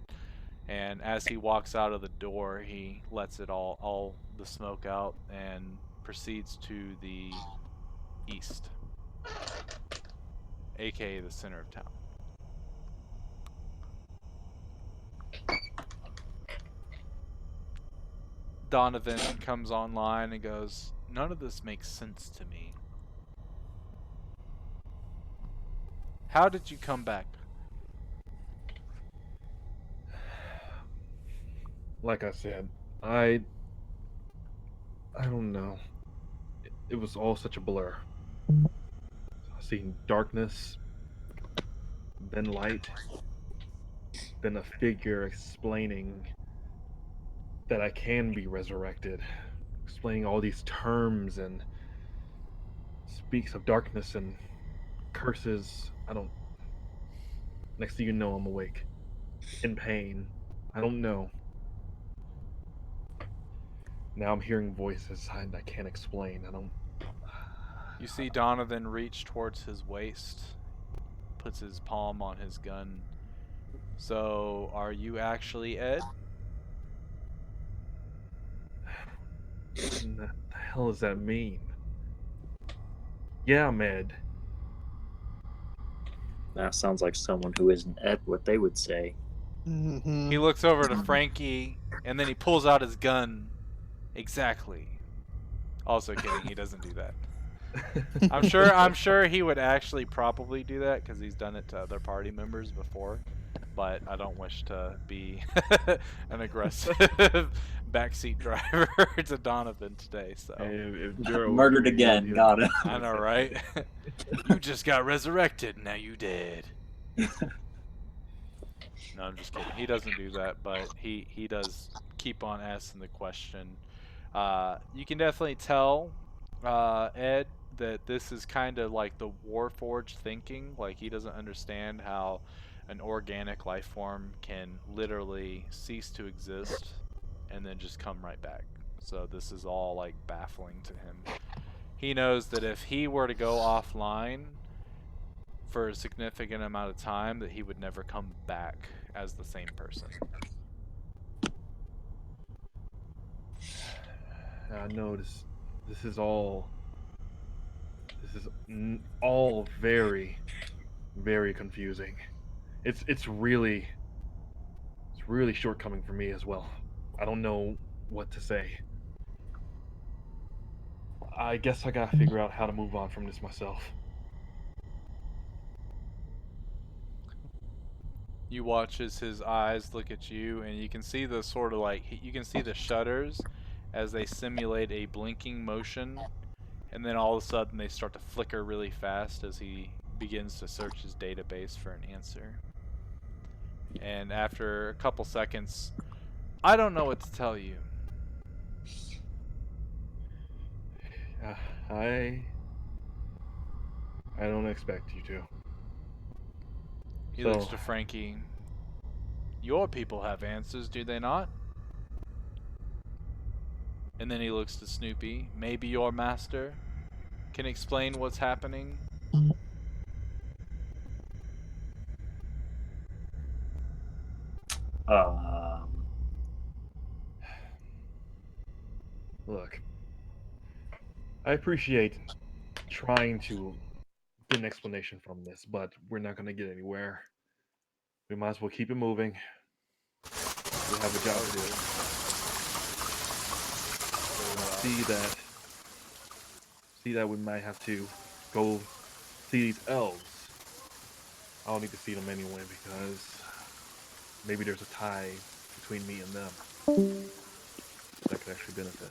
and as he walks out of the door, he lets it all the smoke out and proceeds to the east, aka the center of town. Donovan comes online and goes, none of this makes sense to me. How did you come back? Like I said, I don't know. It was all such a blur. I seen darkness, then light, then a figure explaining that I can be resurrected, explaining all these terms and speaks of darkness and curses. I don't. Next thing you know, I'm awake, in pain. I don't know. Now I'm hearing voices I can't explain. I don't. You see Donovan reach towards his waist, puts his palm on his gun. So, are you actually Ed? What in the hell does that mean? Yeah, I'm Ed. That sounds like someone who isn't Ed, what they would say. He looks over to Frankie, and then he pulls out his gun. Exactly. Also kidding, he doesn't do that. I'm sure he would actually probably do that because he's done it to other party members before. But I don't wish to be an aggressive backseat driver to Donovan today. So If Juro was Murdered here, again, he'd got it. I know, right? You just got resurrected. Now you dead. No, I'm just kidding. He doesn't do that, but he does keep on asking the question. You can definitely tell, Ed, that this is kind of like the Warforged thinking. Like he doesn't understand how an organic life form can literally cease to exist and then just come right back. So this is all like baffling to him. He knows that if he were to go offline for a significant amount of time, that he would never come back as the same person. I know this is all all very very confusing. It's really shortcoming for me as well. I don't know what to say. I guess I gotta figure out how to move on from this myself. You watch as his eyes look at you, and you can see the sort of like you can see the shutters as they simulate a blinking motion, and then all of a sudden they start to flicker really fast as he begins to search his database for an answer. And after a couple seconds, I don't know what to tell you. Uh, I I don't expect you to. He looks So to Frankie. Your people have answers, do they not? And then he looks to Snoopy. Maybe your master can explain what's happening. Um, look, I appreciate trying to get an explanation from this, but we're not gonna get anywhere. We might as well keep it moving. We have a job to do. See that we might have to go see these elves. I don't need to see them anyway because maybe there's a tie between me and them that could actually benefit.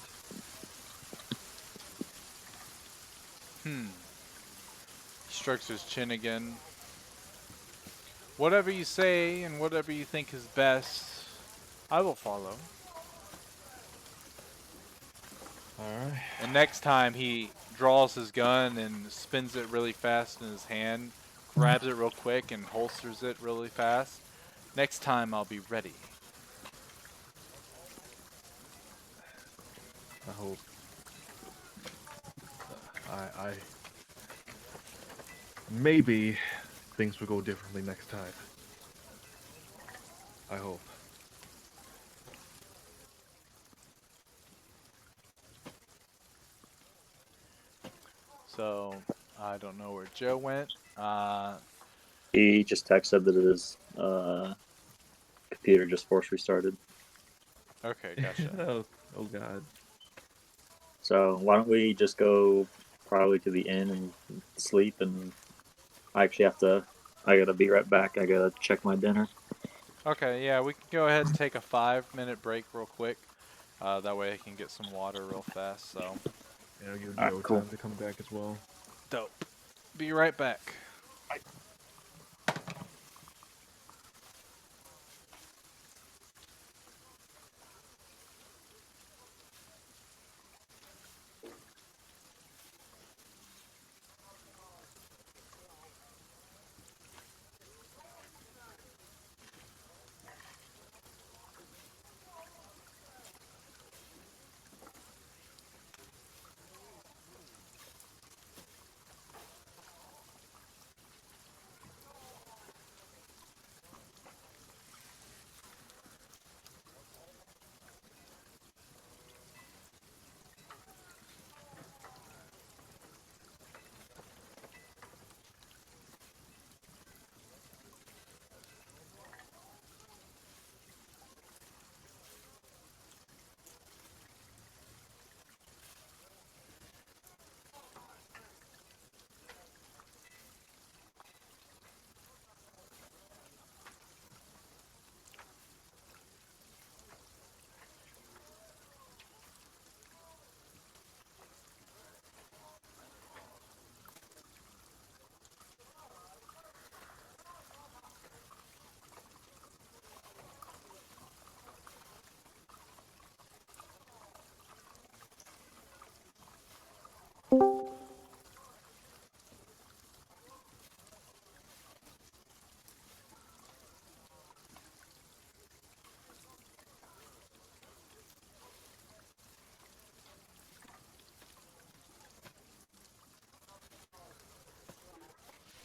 Strokes his chin again. Whatever you say and whatever you think is best, I will follow. Alright. And next time he draws his gun and spins it really fast in his hand, grabs it real quick and holsters it really fast. Next time I'll be ready. I hope. I maybe things will go differently next time. I hope. So, I don't know where Joe went. he just texted that his computer just force restarted. Okay, gotcha. Oh god. So why don't we just go probably to the inn and sleep? And I gotta be right back. I gotta check my dinner. Okay, yeah, we can go ahead and take a 5-minute break real quick. That way I can get some water real fast, so. Yeah, I'll give Alright, Joe cool. time to come back as well. Dope. Be right back.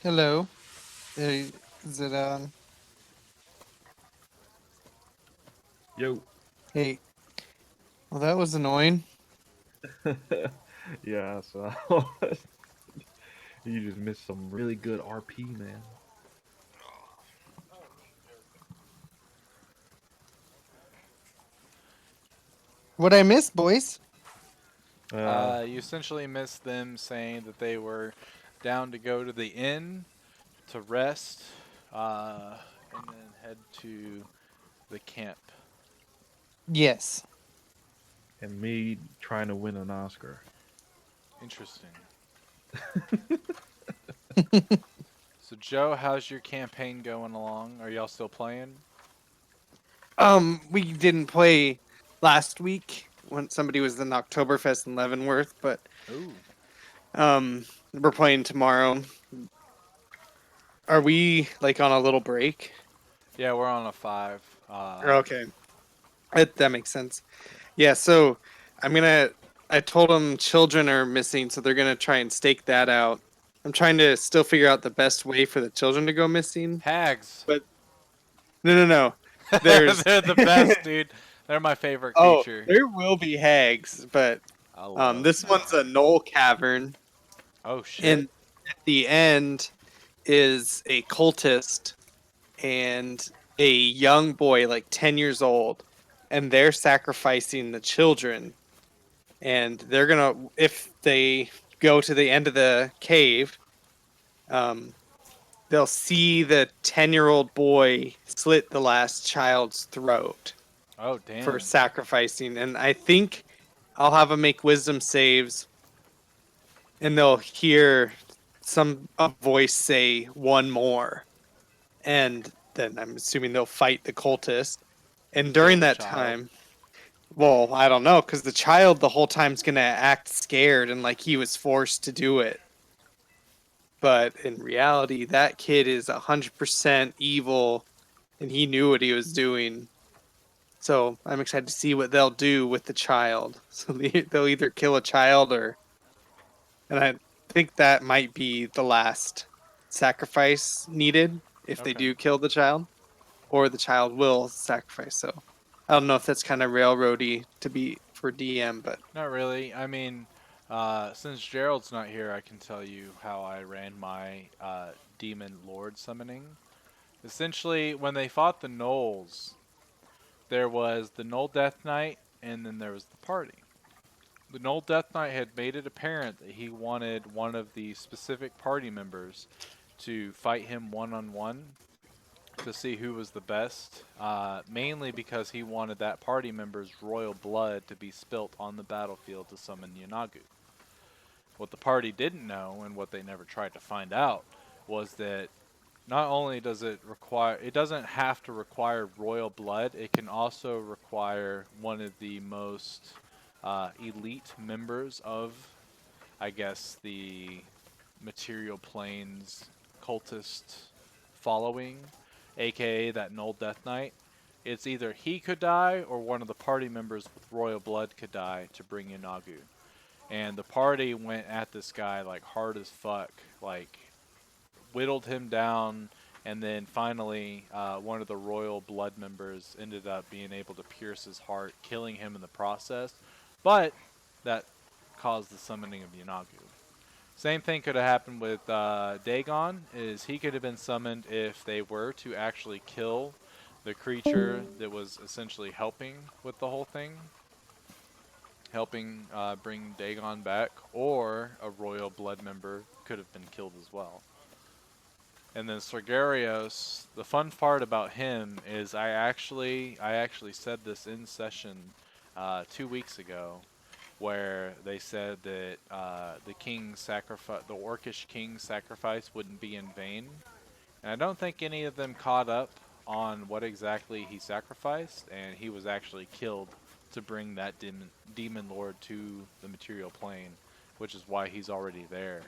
Hello. Is it on? Yo. Hey. Well, that was annoying. Yeah, so you just missed some really good RP, man. What I missed, boys? You essentially missed them saying that they were down to go to the inn to rest, and then head to the camp. Yes. and me trying to win an Oscar. Interesting. So, Joe, how's your campaign going along? Are y'all still playing? We didn't play last week when somebody was in Oktoberfest in Leavenworth, but Ooh. um, we're playing tomorrow. Are we like on a little break? Yeah, we're on a 5. Okay, that makes sense. Yeah, so I'm gonna. I told them children are missing, so they're gonna try and stake that out. I'm trying to still figure out the best way for the children to go missing, Hags. but no. There's They're the best, dude. They're my favorite oh, creature. there will be hags, but I love this one's a that. knoll cavern, Oh, shit. and at the end is a cultist and a young boy, like 10 years old, and they're sacrificing the children. And they're gonna, if they go to the end of the cave, um, they'll see the 10-year-old boy slit the last child's throat Oh, for damn. sacrificing. And I think I'll have them make wisdom saves, and they'll hear a voice say one more, and then I'm assuming they'll fight the cultist. And Kill during the that child. time, well, I don't know, because the child the whole time's gonna act scared and like he was forced to do it. But in reality, that kid is 100% evil, and he knew what he was doing. So I'm excited to see what they'll do with the child. So they'll either kill a child or, and I think that might be the last sacrifice needed if they Okay. do kill the child, or the child will sacrifice. So I don't know if that's kind of railroady to be for DM, but Not really. I mean, since Gerald's not here, I can tell you how I ran my demon lord summoning. Essentially, when they fought the gnolls, there was the Gnoll Death Knight, and then there was the party. The Gnoll Death Knight had made it apparent that he wanted one of the specific party members to fight him one-on-one to see who was the best, mainly because he wanted that party member's royal blood to be spilt on the battlefield to summon Yanagu. What the party didn't know, and what they never tried to find out, was that not only does it doesn't have to require royal blood, it can also require one of the most elite members of, I guess, the material planes cultist following, aka that Null Death Knight. It's either he could die or one of the party members with royal blood could die to bring in Nagu. And the party went at this guy like hard as fuck, like whittled him down, and then finally one of the royal blood members ended up being able to pierce his heart, killing him in the process. But that caused the summoning of Yanagu. Same thing could have happened with Dagon, is he could have been summoned if they were to actually kill the creature that was essentially helping with the whole thing, helping bring Dagon back, or a royal blood member could have been killed as well. And then Sargarios, the fun part about him is I actually said this in session 2 weeks ago, where they said that the Orcish king's sacrifice wouldn't be in vain. And I don't think any of them caught up on what exactly he sacrificed, and he was actually killed to bring that demon lord to the material plane, which is why he's already there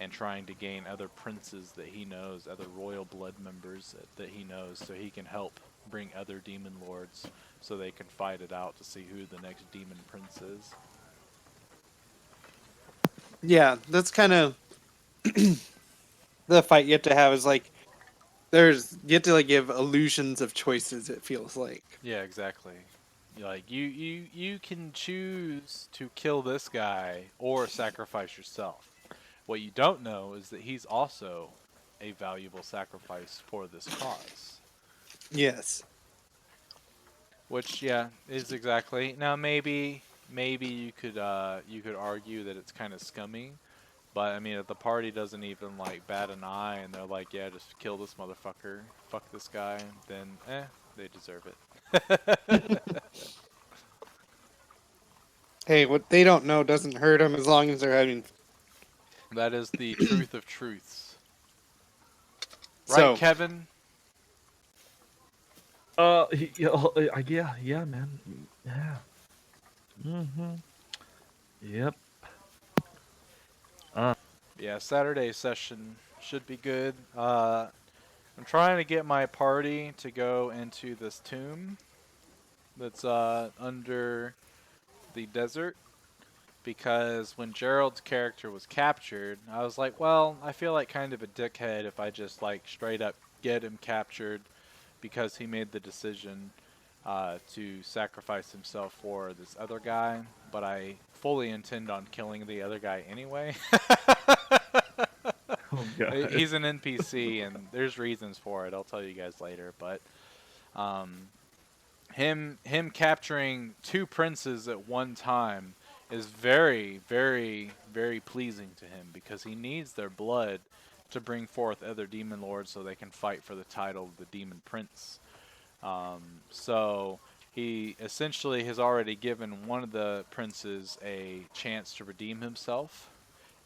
and trying to gain other princes that he knows, other royal blood members that he knows, so he can help bring other demon lords so they can fight it out to see who the next demon prince is. yeah, that's kind of the fight you have to have is like you have to like give illusions of choices. It feels like. Yeah, exactly. Like you can choose to kill this guy or sacrifice yourself. What you don't know is that he's also a valuable sacrifice for this cause. Yes. Which yeah, is exactly. Now maybe you could argue that it's kind of scummy, but I mean if the party doesn't even like bat an eye and they're like, yeah, just kill this motherfucker, fuck this guy, then they deserve it. Hey, what they don't know doesn't hurt them as long as they're having. That is the truth of truths. Right, So, Kevin? Yeah, man. Yeah. Mm-hmm. Yep. Yeah, Saturday session should be good. I'm trying to get my party to go into this tomb that's under the desert because when Gerald's character was captured, I was like, well, I feel like kind of a dickhead if I just like straight up get him captured because he made the decision to sacrifice himself for this other guy, but I fully intend on killing the other guy anyway. Oh god. He's an NPC, and there's reasons for it. I'll tell you guys later. But um, him capturing two princes at one time is very, very, very pleasing to him because he needs their blood to bring forth other demon lords so they can fight for the title of the demon prince. So he essentially has already given one of the princes a chance to redeem himself,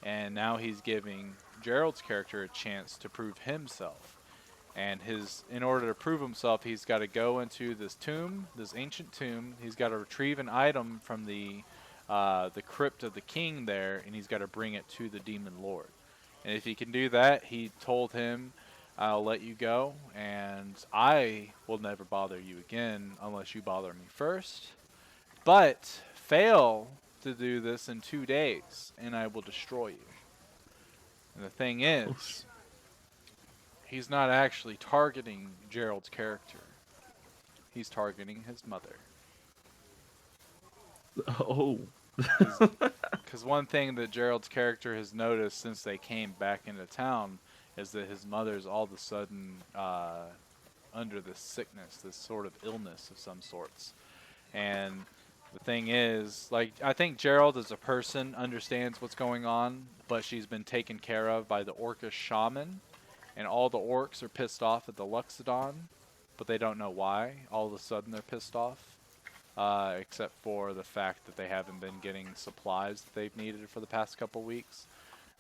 and now he's giving Gerald's character a chance to prove himself. And in order to prove himself, he's got to go into this tomb, this ancient tomb. He's got to retrieve an item from the crypt of the king there, and he's got to bring it to the demon lord. And if he can do that, he told him, "I'll let you go, and I will never bother you again unless you bother me first. But fail to do this in 2 days, and I will destroy you." And the thing is, he's not actually targeting Gerald's character. He's targeting his mother. Oh. Because one thing that Gerald's character has noticed since they came back into town is that his mother's all of a sudden under this sickness, this sort of illness of some sorts. And the thing is, like, I think Gerald as a person understands what's going on, but she's been taken care of by the Orcish shaman, and all the orcs are pissed off at the Luxodon, but they don't know why. All of a sudden they're pissed off, except for the fact that they haven't been getting supplies that they've needed for the past couple weeks.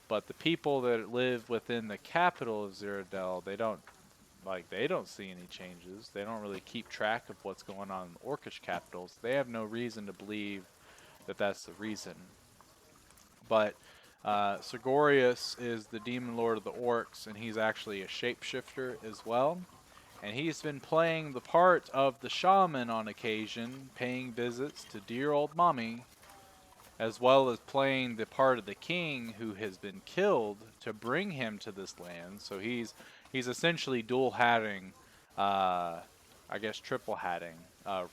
But the people that live within the capital of Cyrodiil, they don't see any changes. They don't really keep track of what's going on in the Orcish capitals. They have no reason to believe that that's the reason. But Sigorius is the demon lord of the orcs, and he's actually a shapeshifter as well. And he's been playing the part of the shaman on occasion, paying visits to dear old mommy, as well as playing the part of the king who has been killed to bring him to this land. So he's essentially dual hatting, I guess triple hatting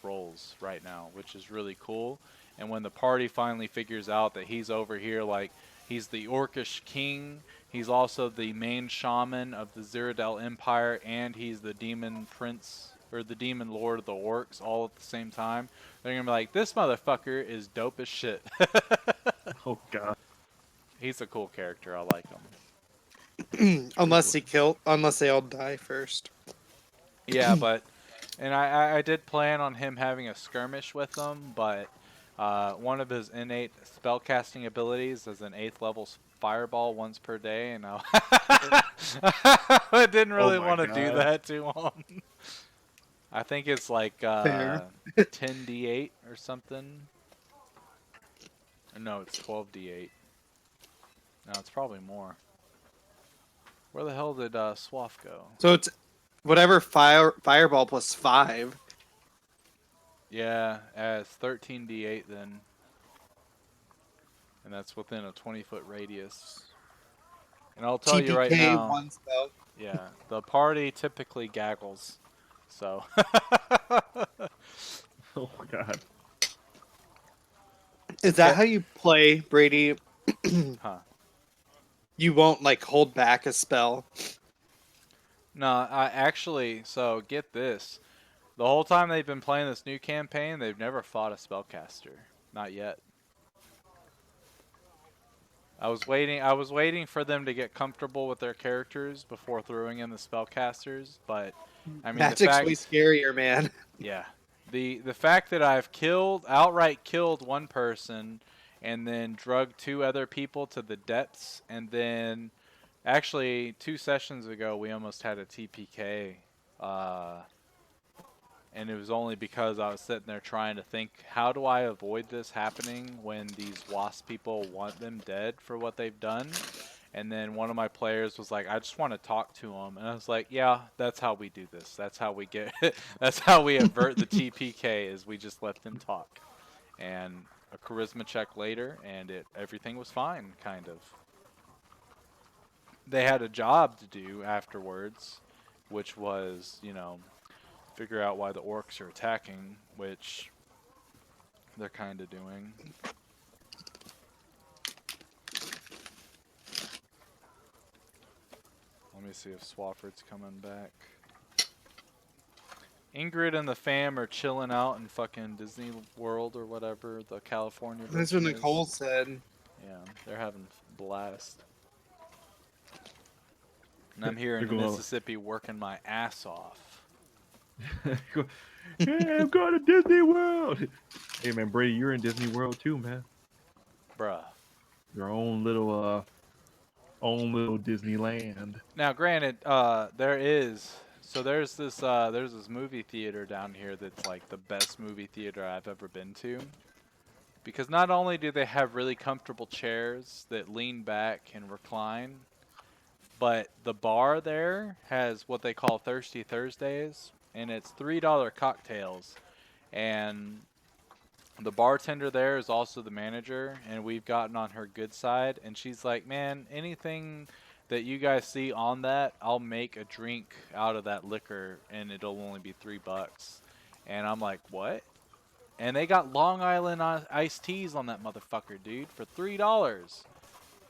roles right now, which is really cool. And when the party finally figures out that he's over here, like he's the Orcish king, he's also the main shaman of the Cyrodiil Empire, and he's the demon prince or the demon lord of the orcs all at the same time. They're gonna be like, this motherfucker is dope as shit. Oh god. He's a cool character. I like him. Unless they all die first. Yeah, but and I did plan on him having a skirmish with them, but one of his innate spellcasting abilities is an 8th level fireball once per day, and I didn't Oh really my want to do god. that to him. I think it's like Fair. 10d8 or something. No, it's 12d8. No, it's probably more. Where the hell did Swaff go? So it's whatever fireball plus 5. Yeah, it's 13d8 then. And that's within a 20-foot radius. And I'll tell you right TPK now, one spell. yeah, the party typically gaggles. So. Oh my god. Is that Okay. how you play, Brady? Huh. You won't like hold back a spell. No, I actually, so get this. The whole time they've been playing this new campaign, they've never fought a spellcaster. Not yet. I was waiting for them to get comfortable with their characters before throwing in the spellcasters, but I mean the Magic's way fact, scarier, man. yeah. The fact that I've outright killed one person and then drugged two other people to the depths, and then actually 2 sessions ago we almost had a TPK, and it was only because I was sitting there trying to think, how do I avoid this happening when these WASP people want them dead for what they've done? And then one of my players was like, I just want to talk to them. And I was like, yeah, that's how we do this. That's how we get, that's how we avert the TPK, is we just let them talk. And a charisma check later, and everything was fine, kind of. They had a job to do afterwards, which was, figure out why the orcs are attacking, which they're kind of doing. Let me see if Swafford's coming back. Ingrid and the fam are chilling out in fucking Disney World or whatever the California That's what version Nicole is. said. Yeah, they're having a blast. And I'm here They're in going. Mississippi working my ass off. Yeah, I'm going to Disney World. Hey man, Brady, you're in Disney World too, man. Bruh. Your own little Disneyland. Now, granted, there's this movie theater down here that's like the best movie theater I've ever been to. Because not only do they have really comfortable chairs that lean back and recline, but the bar there has what they call Thirsty Thursdays, and it's $3 cocktails. And the bartender there is also the manager, and we've gotten on her good side, and she's like, man, anything that you guys see on that, I'll make a drink out of that liquor, and it'll only be $3. And I'm like, what? And they got Long Island iced teas on that motherfucker, dude, for $3.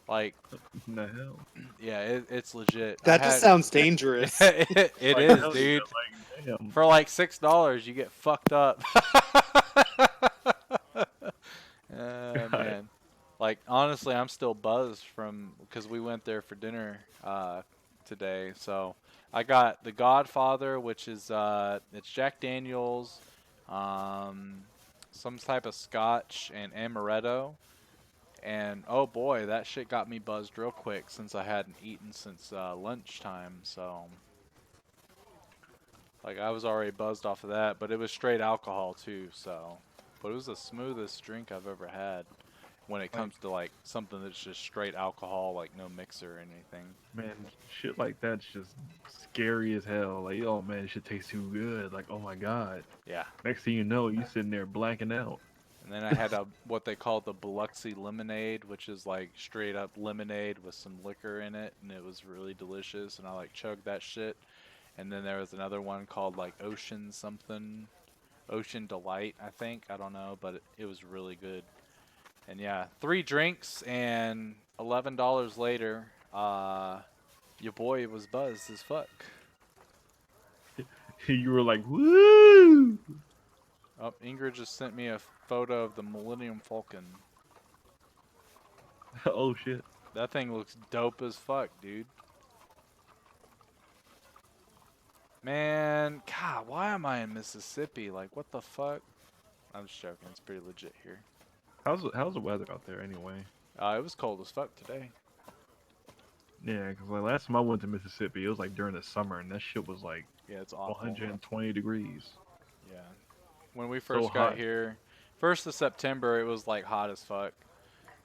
Like, What the hell? yeah, it's legit. I That just had, sounds dangerous. it Like, is, hell yeah, dude. like, damn. For like $6, you get fucked up. God. Man. Like, honestly, I'm still buzzed because we went there for dinner today. So I got the Godfather, which is it's Jack Daniels, some type of Scotch, and amaretto. And oh boy, that shit got me buzzed real quick since I hadn't eaten since lunchtime. So like I was already buzzed off of that, but it was straight alcohol too. So, but it was the smoothest drink I've ever had when it Like, comes to like something that's just straight alcohol, like no mixer or anything. man, shit like that's just scary as hell. Like, oh man, shit tastes too good. Like, oh my god. Yeah. Next thing you know, you sitting there blacking out. And then I had what they call the Biloxi lemonade, which is like straight up lemonade with some liquor in it, and it was really delicious. And I like chugged that shit. And then there was another one called like Ocean something, Ocean Delight, I think. I don't know, but it was really good. And yeah, 3 drinks and $11 later, your boy was buzzed as fuck. You were like, woo! Oh, Ingrid just sent me a photo of the Millennium Falcon. Oh shit. That thing looks dope as fuck, dude. Man, God, why am I in Mississippi? Like, what the fuck? I'm just joking. It's pretty legit here. How's the weather out there anyway? It was cold as fuck today. Yeah, because like last time I went to Mississippi, it was like during the summer, and that shit was like Yeah, it's awful. 120 degrees. Yeah. When we So first got hot. here, 1st of September, it was like hot as fuck.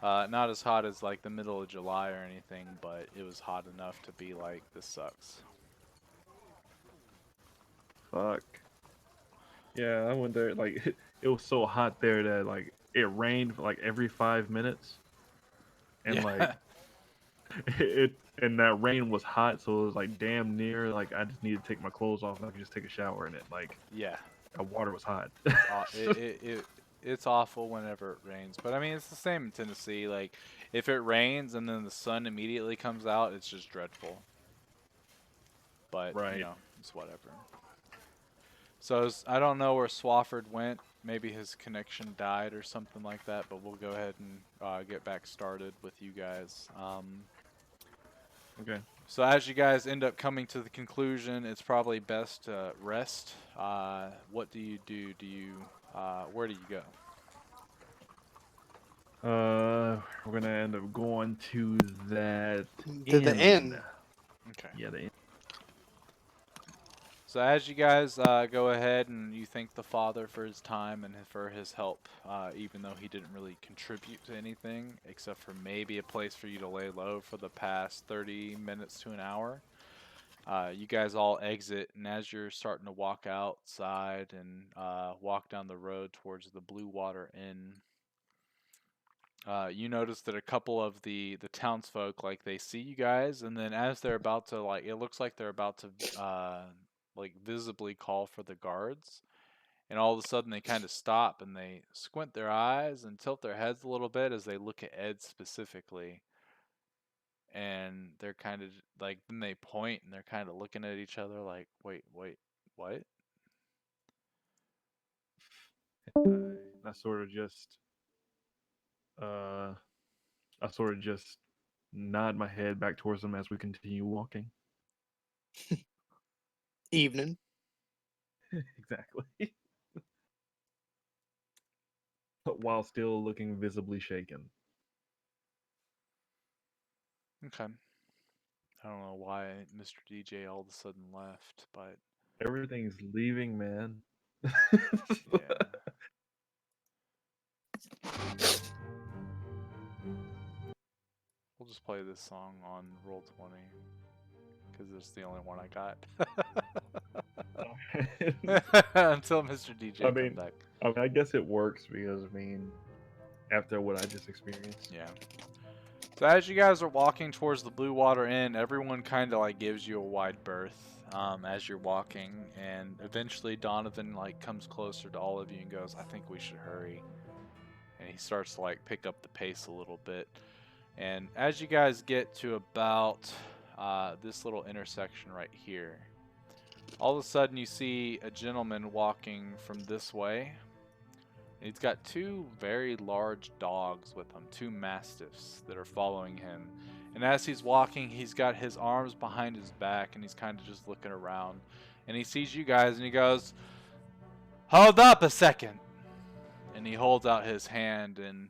Not as hot as like the middle of July or anything, but it was hot enough to be like, this sucks. Fuck. Yeah, I went there. Like it was so hot there that like it rained for like every 5 minutes, and Yeah. like And that rain was hot, so it was like damn near like I just needed to take my clothes off and I could just take a shower in it. Like Yeah, that water was hot. it's awful whenever it rains. But I mean, it's the same in Tennessee. Like, if it rains and then the sun immediately comes out, it's just dreadful. But you Right. know, it's whatever. So I don't know where Swafford went. Maybe his connection died or something like that. But we'll go ahead and get back started with you guys. Okay. So as you guys end up coming to the conclusion, it's probably best to rest. What do you do? Where do you go? We're gonna end up going to that To the inn. inn. Okay. Yeah, the inn. So as you guys go ahead and you thank the father for his time and for his help, even though he didn't really contribute to anything except for maybe a place for you to lay low for the past 30 minutes to an hour. You guys all exit, and as you're starting to walk outside and walk down the road towards the Blue Water Inn, you notice that a couple of the townsfolk, like, they see you guys, and then as they're about to, like, it looks like they're about to like visibly call for the guards, and all of a sudden they kind of stop and they squint their eyes and tilt their heads a little bit as they look at Ed specifically, and they're kind of like, then they point and they're kind of looking at each other like, wait, what? I sort of just uh I sort of just nod my head back towards them as we continue walking. Evening. Exactly. While still looking visibly shaken. Okay. I don't know why Mr. DJ all of a sudden left, but Everything's leaving, man. yeah. We'll just play this song on Roll20 because it's the only one I got. Until Mr. DJ I comes mean, back. I guess it works because after what I just experienced. Yeah. So as you guys are walking towards the Blue Water Inn, everyone kind of like gives you a wide berth as you're walking, and eventually Donovan like comes closer to all of you and goes, "I think we should hurry." And he starts to like pick up the pace a little bit. And as you guys get to about this little intersection right here, all of a sudden you see a gentleman walking from this way. And he's got two very large dogs with him, two mastiffs that are following him. And as he's walking, he's got his arms behind his back and he's kind of just looking around. And he sees you guys and he goes, "Hold up a second." And he holds out his hand, and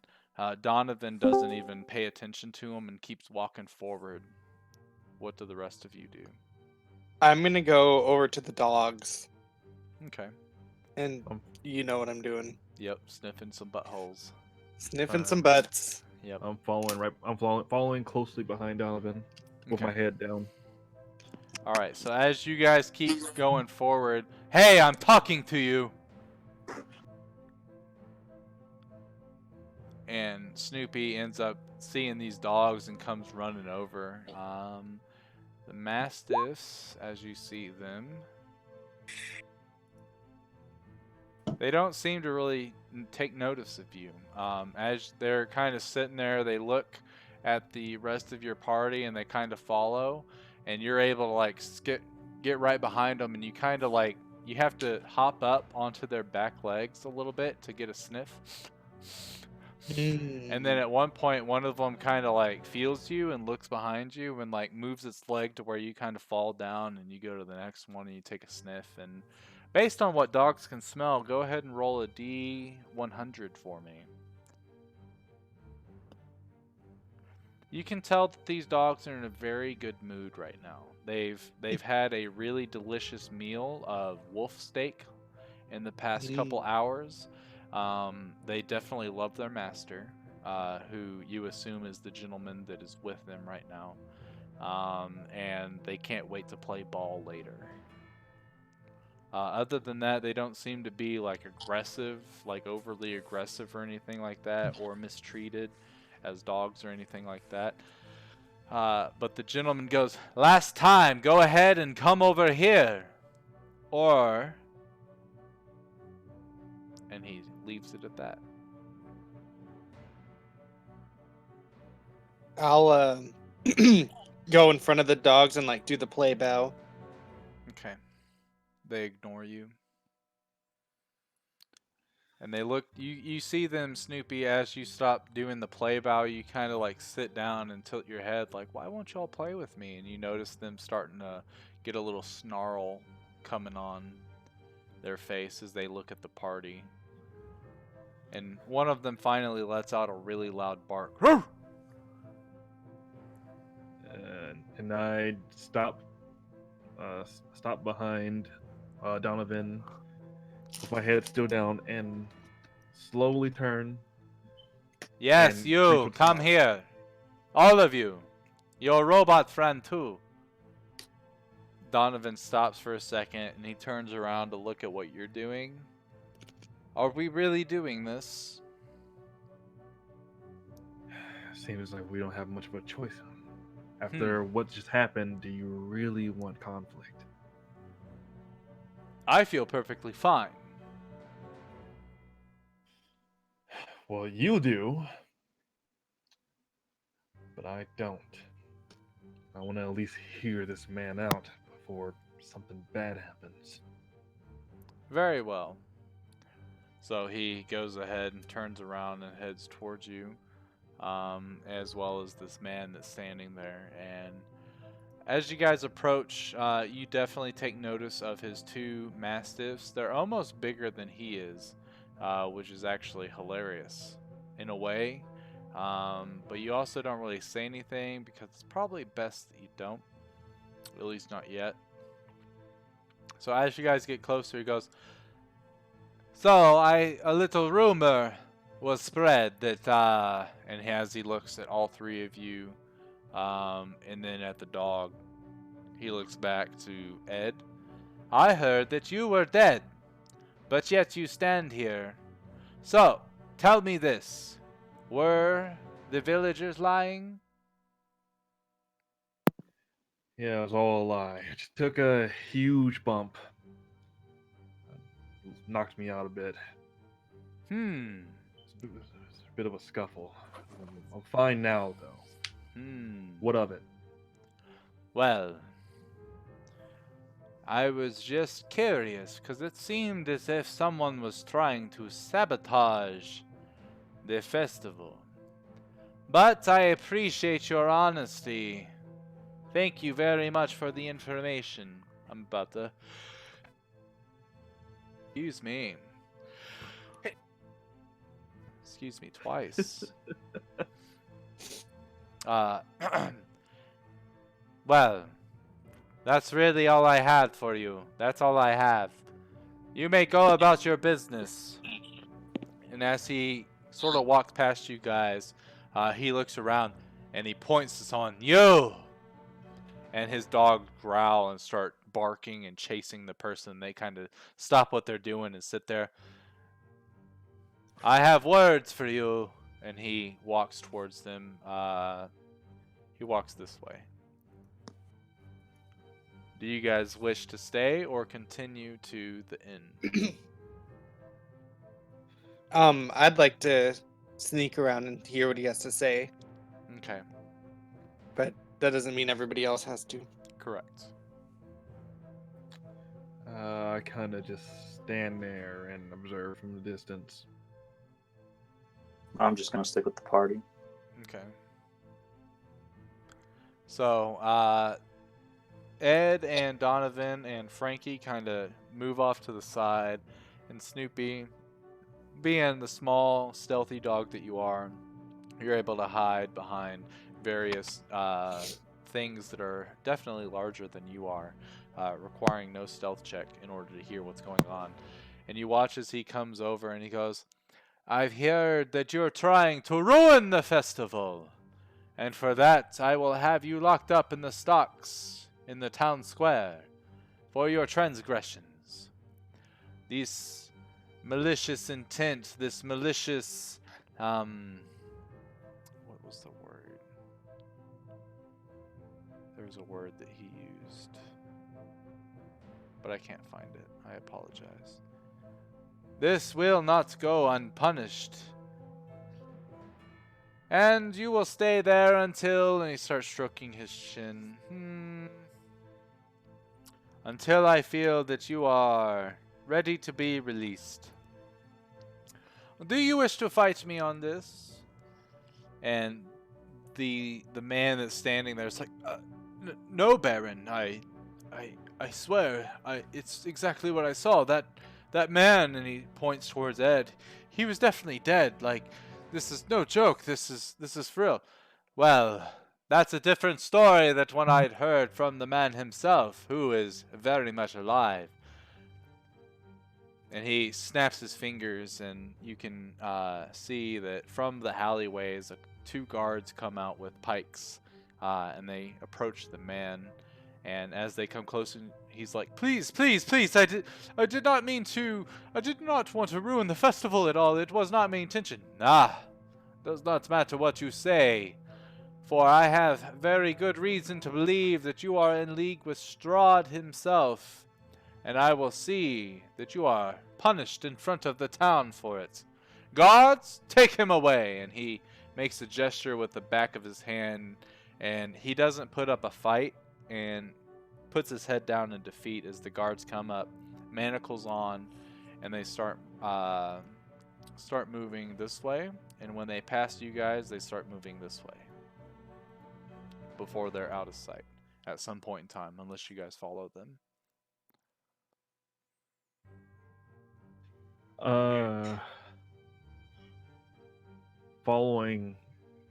Donovan doesn't even pay attention to him and keeps walking forward. What do the rest of you do? I'm gonna go over to the dogs, Okay. and you know what I'm doing. Yep, sniffing some buttholes. Sniffing some butts. Yep. I'm following closely behind Donovan with my head down. All right, so as you guys keep going forward, hey, I'm talking to you. And Snoopy ends up seeing these dogs and comes running over. The mastiffs, as you see them, they don't seem to really take notice of you. As they're kind of sitting there, they look at the rest of your party and they kind of follow, and you're able to like get right behind them, and you kind of like, you have to hop up onto their back legs a little bit to get a sniff. And then at one point, one of them kind of like feels you and looks behind you and like moves its leg to where you kind of fall down, and you go to the next one and you take a sniff. And based on what dogs can smell, go ahead and roll a D100 for me. You can tell that these dogs are in a very good mood right now. They've had a really delicious meal of wolf steak in the past couple hours. They definitely love their master, who you assume is the gentleman that is with them right now. And they can't wait to play ball later. Other than that, they don't seem to be like aggressive, like overly aggressive or anything like that, or mistreated as dogs or anything like that. But the gentleman goes, "Last time, go ahead and come over here." Or, and he leaves it at that. I'll go in front of the dogs and like do the play bow. Okay. They ignore you. And they look, you see them, Snoopy, as you stop doing the play bow, you kind of like sit down and tilt your head like, why won't y'all play with me? And you notice them starting to get a little snarl coming on their face as they look at the party. And one of them finally lets out a really loud bark. And I stop behind Donovan with my head still down and slowly turn. Yes, and you, reach come out. here. All of you. Your robot friend, too. Donovan stops for a second and he turns around to look at what you're doing. Are we really doing this? Seems like we don't have much of a choice. After what just happened, do you really want conflict? I feel perfectly fine. Well, you do, but I don't. I want to at least hear this man out before something bad happens. Very well. So he goes ahead and turns around and heads towards you, as well as this man that's standing there. And as you guys approach, you definitely take notice of his two mastiffs. They're almost bigger than he is, which is actually hilarious in a way. But you also don't really say anything because it's probably best that you don't, at least not yet. So as you guys get closer, he goes, "So a little rumor was spread that, and as he looks at all three of you, and then at the dog, he looks back to Ed. I heard that you were dead, but yet you stand here. So, tell me this. Were the villagers lying?" Yeah, it was all a lie. I just took a huge bump. Knocked me out a bit. It's a bit of a scuffle. I'm fine now, though. What of it? Well, I was just curious, because it seemed as if someone was trying to sabotage the festival. But I appreciate your honesty. Thank you very much for the information. I'm about to... Excuse me. Excuse me twice. Well, that's really all I had for you. That's all I have. You may go about your business. And as he sort of walks past you guys, he looks around and he points to someone. You! And his dog growl and start barking and chasing the person. They kind of stop what they're doing and sit there. I have words for you. And he walks towards them. He walks this way. Do you guys wish to stay or continue to the inn? I'd like to sneak around and hear what he has to say, Okay, but that doesn't mean everybody else has to. correct. I kind of just stand there and observe from the distance. I'm just gonna stick with the party. Okay. So, Ed and Donovan and Frankie kind of move off to the side, and Snoopy, being the small, stealthy dog that you are, you're able to hide behind various things that are definitely larger than you are, requiring no stealth check in order to hear what's going on. And you watch as he comes over and he goes, "I've heard that you're trying to ruin the festival. And for that, I will have you locked up in the stocks in the town square for your transgressions. This malicious intent, this malicious, what was the word? There's a word that he used, but I can't find it. I apologize. This will not go unpunished. And you will stay there until, and he starts stroking his chin. Until I feel that you are ready to be released. Do you wish to fight me on this? And the man that's standing there is like, no, Baron. I swear, it's exactly what I saw. That man, and he points towards Ed. He was definitely dead. Like, this is no joke. This is for real. Well, that's a different story than what I'd heard from the man himself, who is very much alive. And he snaps his fingers, and you can see that from the alleyways, 2 guards come out with pikes, and they approach the man. And as they come close, he's like, "Please, please, please! I did not mean to. I did not want to ruin the festival at all. It was not my intention." Does not matter what you say, for I have very good reason to believe that you are in league with Strahd himself, and I will see that you are punished in front of the town for it. Guards, take him away! And he makes a gesture with the back of his hand, and he doesn't put up a fight, and puts his head down in defeat as the guards come up, manacles on, and they start moving this way. And when they pass you guys, they start moving this way before they're out of sight at some point in time, unless you guys follow them. Following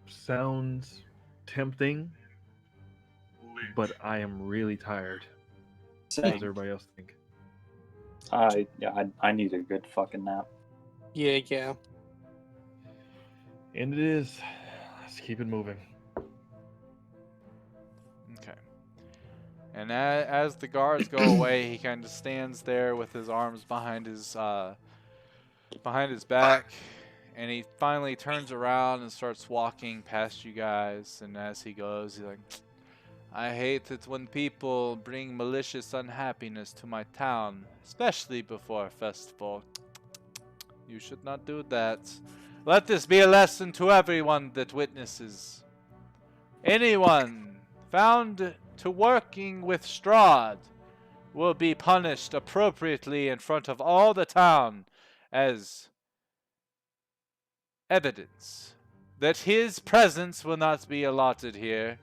sounds tempting, but I am really tired. What does everybody else think? I need a good fucking nap. Yeah. And it is. Let's keep it moving. Okay. And as the guards go away, he kind of stands there with his arms behind his back, and he finally turns around and starts walking past you guys. And as he goes, he's like, "I hate it when people bring malicious unhappiness to my town, especially before a festival. You should not do that. Let this be a lesson to everyone that witnesses. Anyone found to working with Strahd will be punished appropriately in front of all the town as evidence that his presence will not be allotted here."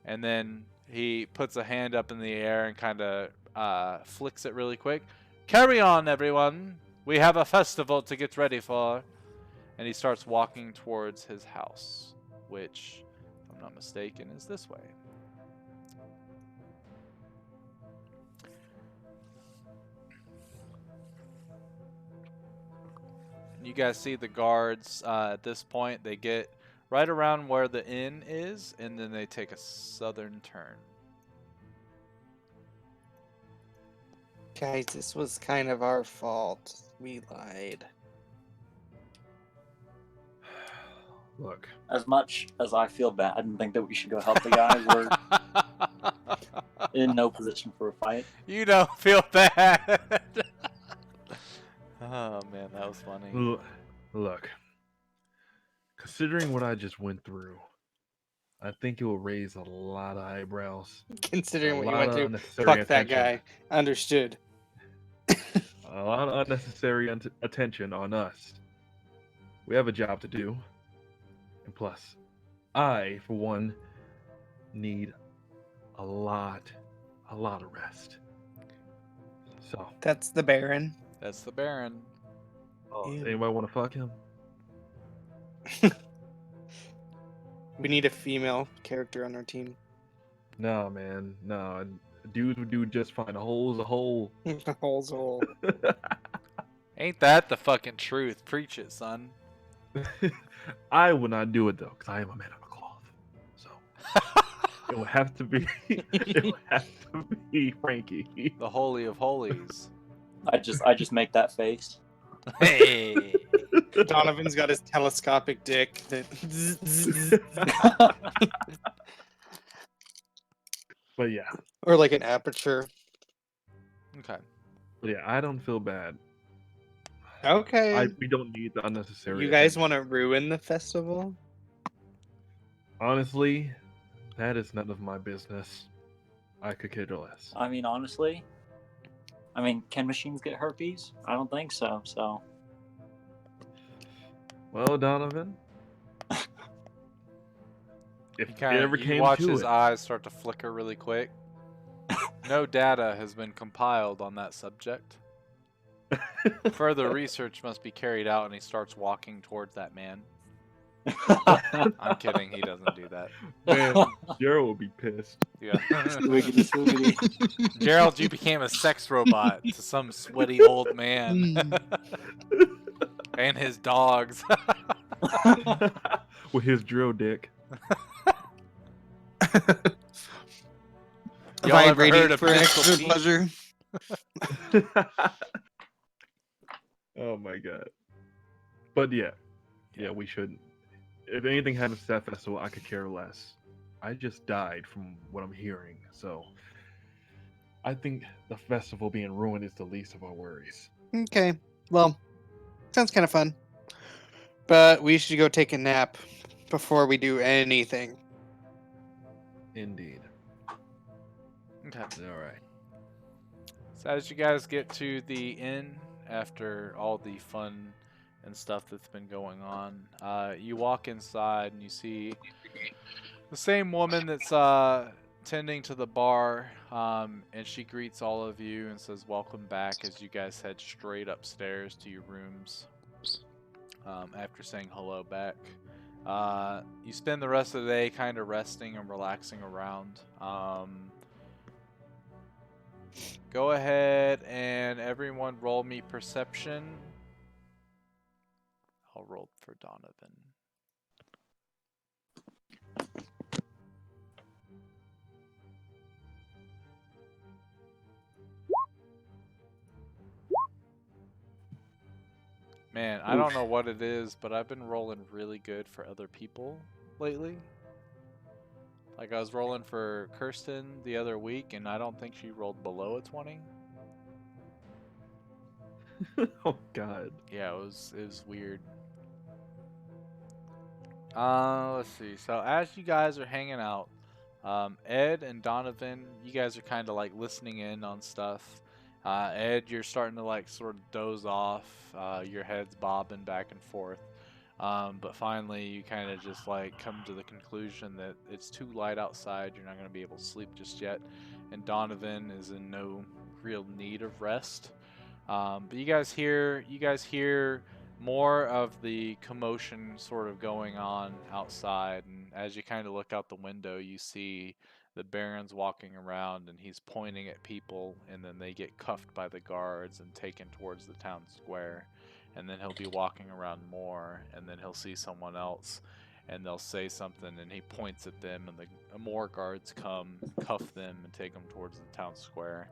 And then he puts a hand up in the air and kind of flicks it really quick. "Carry on, everyone. We have a festival to get ready for." And he starts walking towards his house, which, if I'm not mistaken, is this way. And you guys see the guards at this point. They get right around where the inn is, and then they take a southern turn. Guys, this was kind of our fault. We lied. Look, As much as I feel bad and think that we should go help the guy, we're in no position for a fight. You don't feel bad. Oh man, that was funny. Look. Considering what I just went through, I think it will raise a lot of eyebrows. Considering what you lot went of through, unnecessary fuck that attention. guy. Understood. A lot of unnecessary attention on us. We have a job to do. And plus, I, for one, need a lot of rest. So, That's the Baron. That's the Baron. Ew. anybody want to fuck him? We need a female character on our team. No, man. No. Dudes would do just fine. A hole's a hole. Hole's a hole. Ain't that the fucking truth? Preach it, son. I would not do it, though, because I am a man of a cloth. So, it would have to be... it would have to be Frankie. The holy of holies. I just make that face. Hey. Donovan's got his telescopic dick. But yeah, Or like an aperture. Okay. I don't feel bad. Okay. We don't need the unnecessary You guys attention. want to ruin the festival? Honestly, that is none of my business. I could care less. I mean, honestly, can machines get herpes? I don't think so. So Well, Donovan, if it ever You came watch to his it, eyes start to flicker really quick. No data has been compiled on that subject. Further research must be carried out, and he starts walking towards that man. I'm kidding, he doesn't do that. man, Gerald will be pissed. Yeah. Swiggity swiggity. Gerald, you became a sex robot to some sweaty old man and his dogs. With his drill dick. Y'all ever Vibrating heard of for pistol extra Pete? pleasure. Oh my god. But yeah, we shouldn't. If anything happens to that festival, I could care less. I just died from what I'm hearing, so I think the festival being ruined is the least of our worries. Okay. Well, sounds kind of fun. But we should go take a nap before we do anything. Indeed. Okay. All right. So as you guys get to the inn after all the fun and stuff that's been going on, you walk inside and you see the same woman that's tending to the bar, and she greets all of you and says welcome back as you guys head straight upstairs to your rooms after saying hello back. You spend the rest of the day kind of resting and relaxing around. Go ahead and everyone roll me perception. I'll roll for Donovan. Man, I don't know what it is, but I've been rolling really good for other people lately. Like I was rolling for Kirsten the other week, and I don't think she rolled below a 20. Oh god. Yeah, it was weird. Let's see. So as you guys are hanging out, Ed and Donovan, you guys are kind of like listening in on stuff. Ed, you're starting to like sort of doze off. Your head's bobbing back and forth. But finally, you kind of just like come to the conclusion that it's too light outside. You're not going to be able to sleep just yet. And Donovan is in no real need of rest. But you guys hear more of the commotion sort of going on outside, and as you kind of look out the window, you see the Baron's walking around and he's pointing at people, and then they get cuffed by the guards and taken towards the town square. And then he'll be walking around more, and then he'll see someone else, and they'll say something, and he points at them, and the more guards come, cuff them, and take them towards the town square.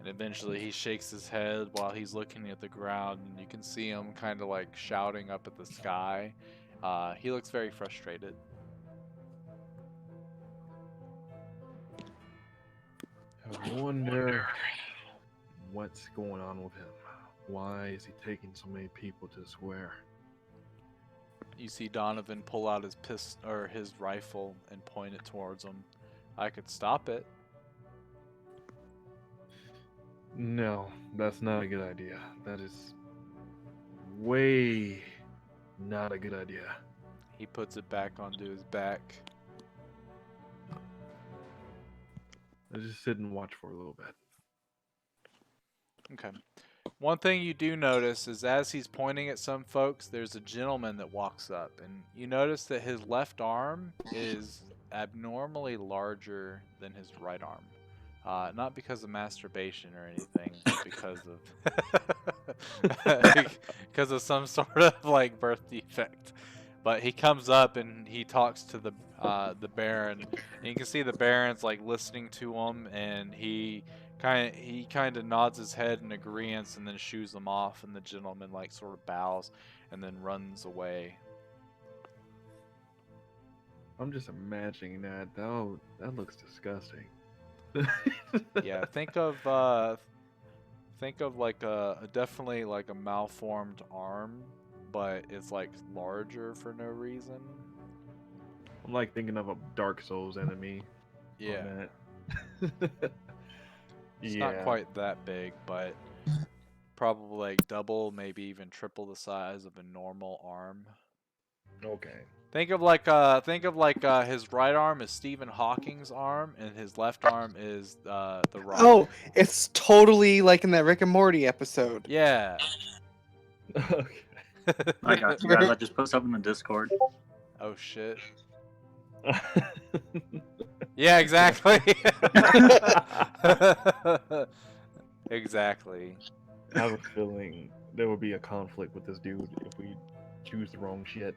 And eventually he shakes his head while he's looking at the ground, and you can see him kind of like shouting up at the sky. He looks very frustrated. I wonder what's going on with him. Why is he taking so many people to the square? You see Donovan pull out his rifle and point it towards him. I could stop it. No, that's not a good idea. That is way not a good idea. He puts it back onto his back. Let's just sit and watch for a little bit. Okay. One thing you do notice is as he's pointing at some folks, there's a gentleman that walks up, and you notice that his left arm is abnormally larger than his right arm. Not because of masturbation or anything, but because of some sort of like birth defect. But he comes up and he talks to the Baron, and you can see the Baron's like listening to him, and he kind of nods his head in agreement and then shoos them off, and the gentleman like sort of bows and then runs away. I'm just imagining that. Oh, that looks disgusting. Yeah, think of like a definitely like a malformed arm, but it's like larger for no reason. I'm like thinking of a Dark Souls enemy Yeah, on that. it's not Yeah. quite that big, but probably like double, maybe even triple the size of a normal arm. Okay. Think of like his right arm is Stephen Hawking's arm, and his left arm is the Rock. Oh, it's totally like in that Rick and Morty episode. Yeah. Okay. I got you guys. I just put something in the Discord. Oh shit. Yeah, exactly. Exactly. I have a feeling there will be a conflict with this dude if we choose the wrong shit.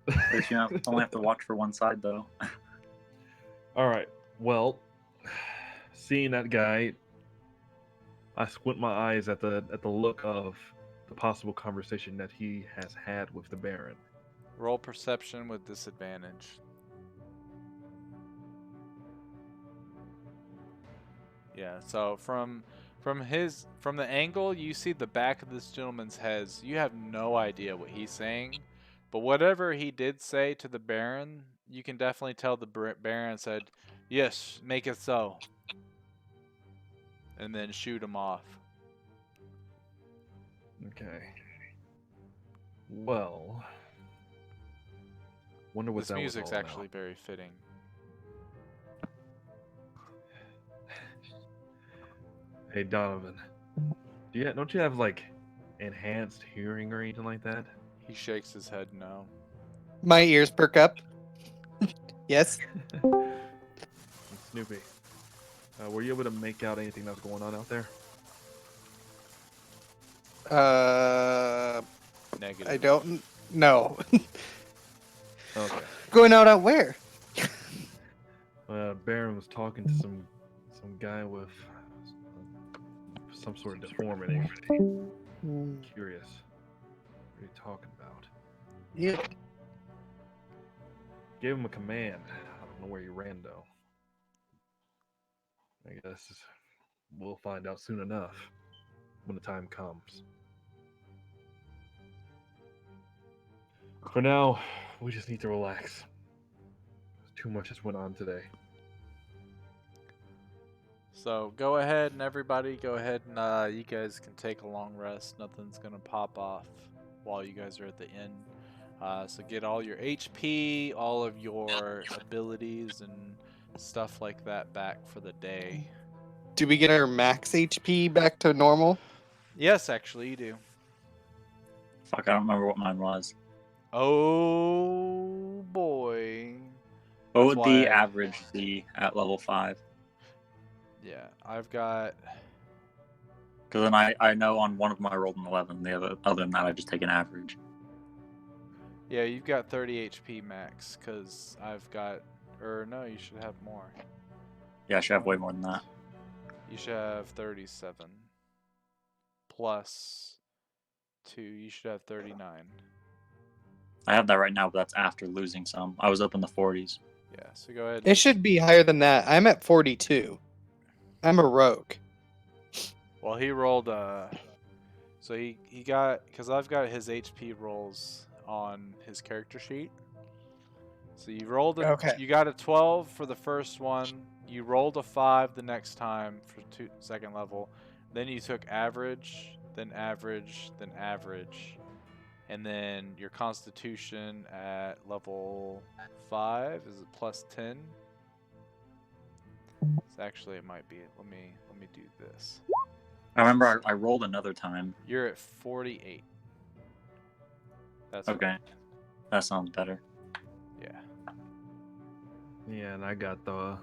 At least you only have to watch for one side, though. All right. Well, seeing that guy, I squint my eyes at the look of the possible conversation that he has had with the Baron. Roll perception with disadvantage. Yeah, so from the angle you see the back of this gentleman's head, you have no idea what he's saying, but whatever he did say to the Baron, you can definitely tell the Baron said, "Yes, make it so," and then shoot him off. Okay. Well, wonder what This that was music's all actually about. very fitting. Hey Donovan, don't you have like enhanced hearing or anything like that? He shakes his head no. My ears perk up. Yes. Snoopy, were you able to make out anything that's going on out there? Negative. I don't know. Okay. Going out where? Baron was talking to some guy with some sort of deformity. Curious. What are you talking about? Yeah. Gave him a command. I don't know where he ran though. I guess we'll find out soon enough when the time comes. For now, we just need to relax. Too much has went on today. So go ahead and everybody go ahead and you guys can take a long rest. Nothing's gonna pop off while you guys are at the inn. So get all your HP, all of your abilities and stuff like that back for the day. Do we get our max HP back to normal? Yes, actually you do. Fuck, I don't remember what mine was. Oh boy. What That's would the why- average be at level 5? Yeah, I've got. Because then I know on one of them I rolled an 11. The other than that, I just take an average. Yeah, you've got 30 HP max, because I've got. Or no, you should have more. Yeah, I should have way more than that. You should have 37. Plus 2, you should have 39. I have that right now, but that's after losing some. I was up in the 40s. Yeah, so go ahead. It should be higher than that. I'm at 42. I'm a rogue. Well, he rolled. So he got, because I've got his HP rolls on his character sheet. So you rolled a, Okay. you got a 12 for the first one. You rolled a 5 the next time for second level. Then you took average, then average, then average, and then your Constitution at level 5 is it plus 10? So actually, it might be. Let me do this. I remember I rolled another time. You're at 48. That's Okay. That sounds better. Yeah. Yeah, and I got the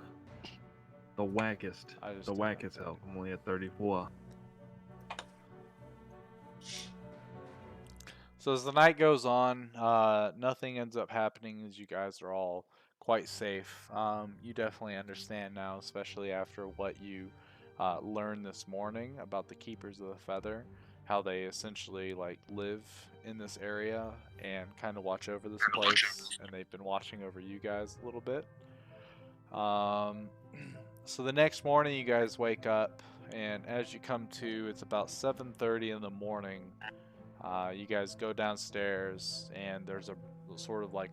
wackest. I just The did like wackest that. health. I'm only at 34. So as the night goes on, nothing ends up happening as you guys are all quite safe. You definitely understand now, especially after what you learned this morning about the Keepers of the Feather, how they essentially like live in this area and kind of watch over this place, and they've been watching over you guys a little bit. So the next morning, you guys wake up, and as you come to, it's about 7:30 in the morning. You guys go downstairs, and there's a sort of like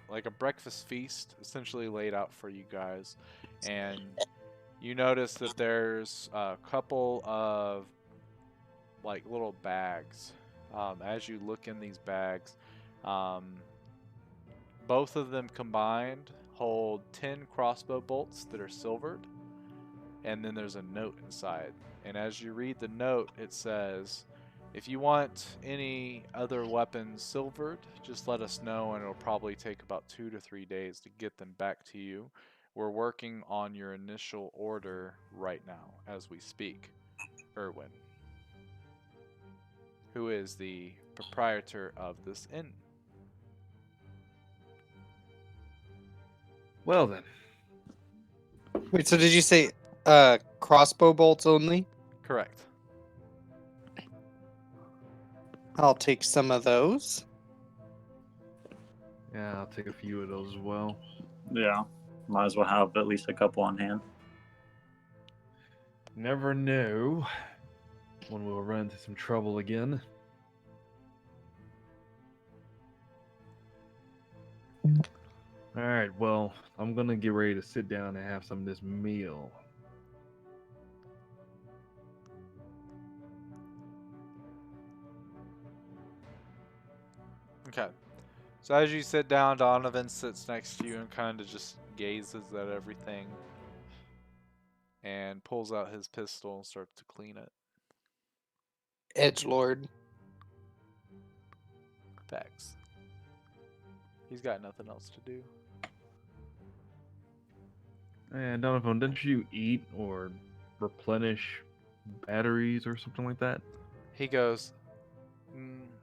like a breakfast feast, essentially laid out for you guys, and you notice that there's a couple of like little bags. As you look in these bags, um, both of them combined hold 10 crossbow bolts that are silvered, and then there's a note inside. And as you read the note, it says, if you want any other weapons silvered, just let us know, and it'll probably take about 2 to 3 days to get them back to you. We're working on your initial order right now as we speak. Erwin, who is the proprietor of this inn. Well then, Wait, so did you say crossbow bolts only? Correct. I'll take some of those. yeah, I'll take a few of those as well. Yeah. Might as well have at least a couple on hand. Never know when we'll run into some trouble again. Alright, well, I'm gonna get ready to sit down and have some of this meal. Okay. So as you sit down, Donovan sits next to you and kind of just gazes at everything and pulls out his pistol and starts to clean it. Edgelord. Facts. He's got nothing else to do. And Donovan, didn't you eat or replenish batteries or something like that? He goes,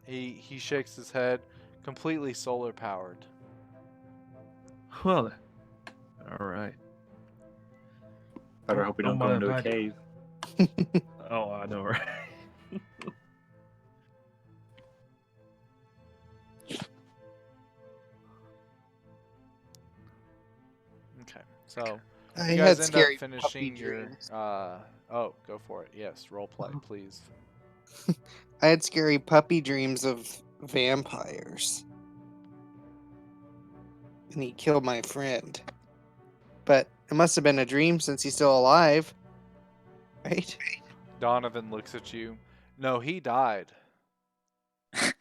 he shakes his head, completely solar powered. Well then. Alright. Better hope we don't go into a cave. Oh, I know, right? Okay. So I you had guys end up scary puppy finishing your dreams. oh, go for it. Yes, role play, please. I had scary puppy dreams of vampires. And he killed my friend. But it must have been a dream since he's still alive. Right? Donovan looks at you. No, he died. I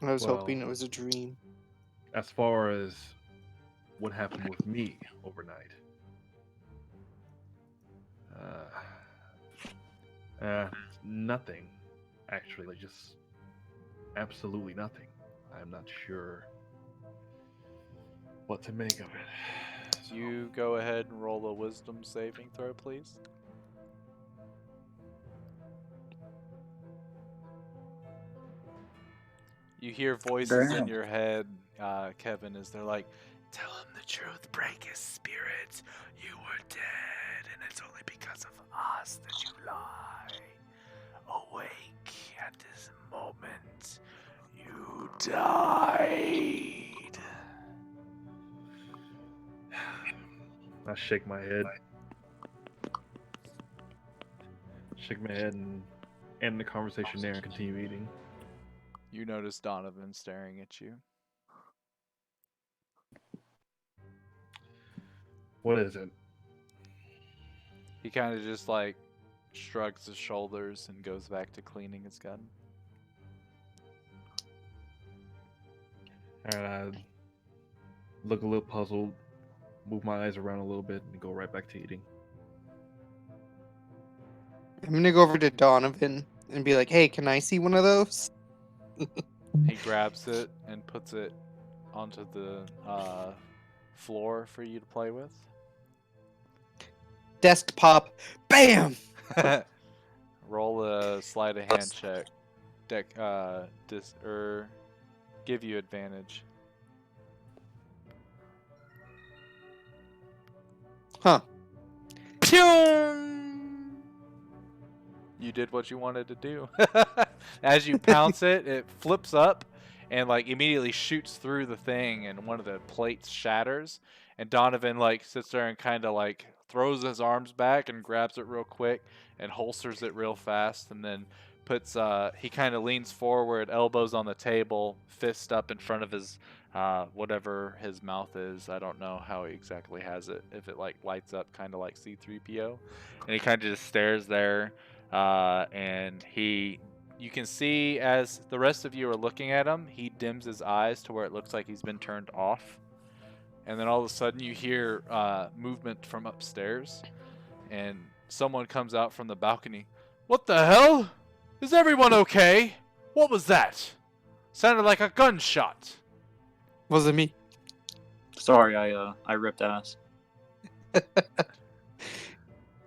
was hoping Well, it was a dream. as far as what happened with me overnight, nothing. Actually, just absolutely nothing. I'm not sure what to make of it. So, You go ahead and roll a wisdom saving throw, please. You hear voices in Damn. your head, Kevin, as they're like, tell him the truth, break his spirit. You were dead, and it's only because of us that you lie. Awake at this moment. You died. I shake my head. Shake my head and end the conversation there and continue eating. You notice Donovan staring at you. What is it? He kind of just like shrugs his shoulders and goes back to cleaning his gun. Alright, I look a little puzzled, move my eyes around a little bit, and go right back to eating. I'm gonna go over to Donovan and be like, hey, can I see one of those? He grabs it and puts it onto the floor for you to play with. Desk pop. Bam! Roll a sleight of hand check. Give you advantage. Huh. You You did what you wanted to do. As you pounce it, it flips up and like immediately shoots through the thing, and one of the plates shatters. And Donovan like sits there and kind of like throws his arms back and grabs it real quick and holsters it real fast, and then puts he kind of leans forward, elbows on the table, fist up in front of his whatever his mouth is. I don't know how he exactly has it. If it like lights up, kind of like C-3PO, and he kind of just stares there, and you can see as the rest of you are looking at him, he dims his eyes to where it looks like he's been turned off, and then all of a sudden you hear movement from upstairs, and someone comes out from the balcony. What the hell? Is everyone okay? What was that? Sounded like a gunshot. Wasn't me. Sorry, I ripped ass.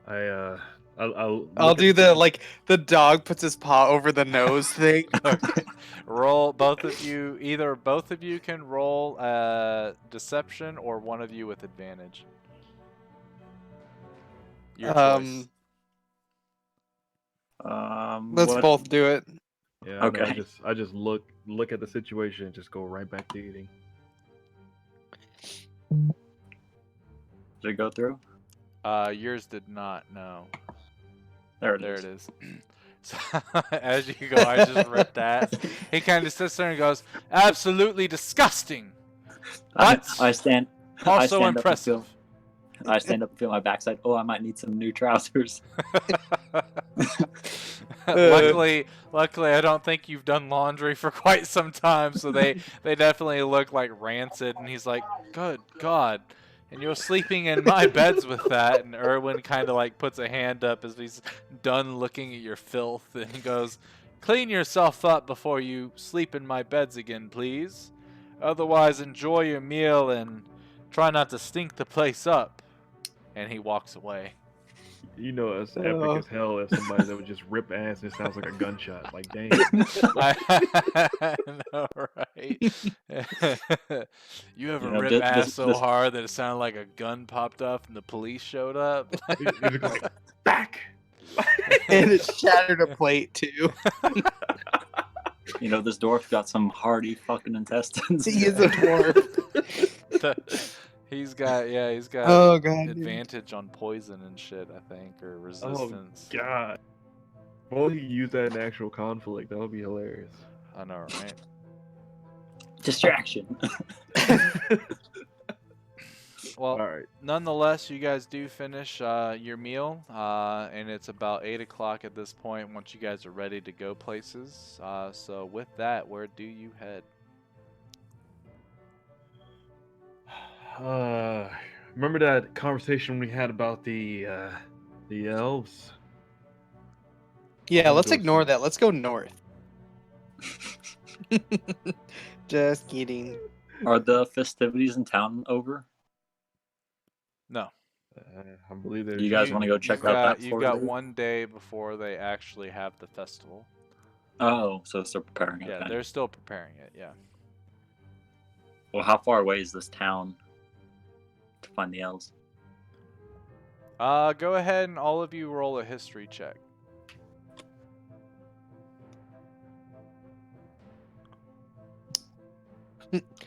I'll do the like the dog puts his paw over the nose thing. Okay. Roll, both of you. Either both of you can roll deception, or one of you with advantage. Your choice. Let's what- both do it. Yeah, I mean, Okay. I just look at the situation and just go right back to eating. Did it go through? Yours did not. No. There it There is. it is. So, as you go, I just ripped ass. He kind of sits there and goes, "Absolutely disgusting." What? I stand. I Also stand up and impressive. I stand up and feel my backside. Oh, I might need some new trousers. luckily, I don't think you've done laundry for quite some time, so they definitely look like rancid. And he's like, "Good God." And you're sleeping in my beds with that. And Erwin kind of like puts a hand up as he's done looking at your filth, and he goes, "Clean yourself up before you sleep in my beds again, please. Otherwise, enjoy your meal and try not to stink the place up." And he walks away. You know, it's epic Oh. as hell if somebody that would just rip ass and it sounds like a gunshot. Like, dang. I know, right? You ever You know, rip ass this- so this- hard that it sounded like a gun popped off and the police showed up? It's just like, back. And it shattered a plate too. You know, this dwarf got some hardy fucking intestines. He is a dwarf. He's got Oh god. dude. advantage on poison and shit, I think, or Oh resistance. God. If only you use that in actual conflict, that would be hilarious. I know, right? Distraction. Well, All right. nonetheless, you guys do finish your meal, and it's about 8 o'clock at this point once you guys are ready to go places. So with that, where do you head? Remember that conversation we had about the elves? Yeah, I'll let's go ignore see. that. Let's go north. Just kidding. Are the festivities in town over? No. I believe there's. You guys wanna go check out that You've before got we leave? one day before they actually have the festival. Oh, so they're preparing. Yeah, Okay. they're still preparing it. Yeah. Well, how far away is this town to find the elves? Go ahead and all of you roll a history check.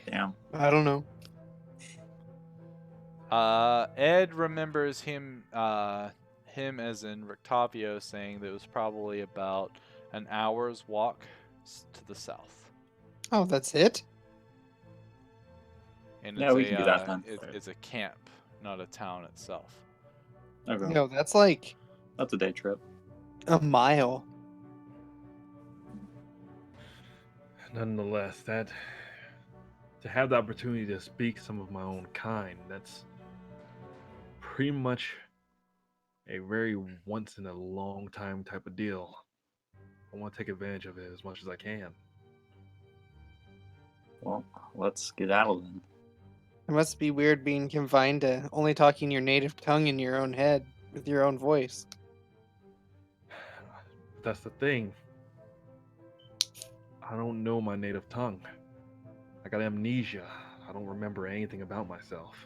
Damn. I don't know. Ed remembers him as in Rictavio saying that it was probably about an hour's walk to the south. Oh, that's it? And Yeah, it's we can do that then. It's a camp, not a town itself. Okay. No, that's like That's a day trip. a mile. Nonetheless, that to have the opportunity to speak some of my own kind, that's pretty much a very once in a long time type of deal. I want to take advantage of it as much as I can. Well, let's skedaddle then. It must be weird being confined to only talking your native tongue in your own head with your own voice. That's the thing. I don't know my native tongue. I got amnesia. I don't remember anything about myself.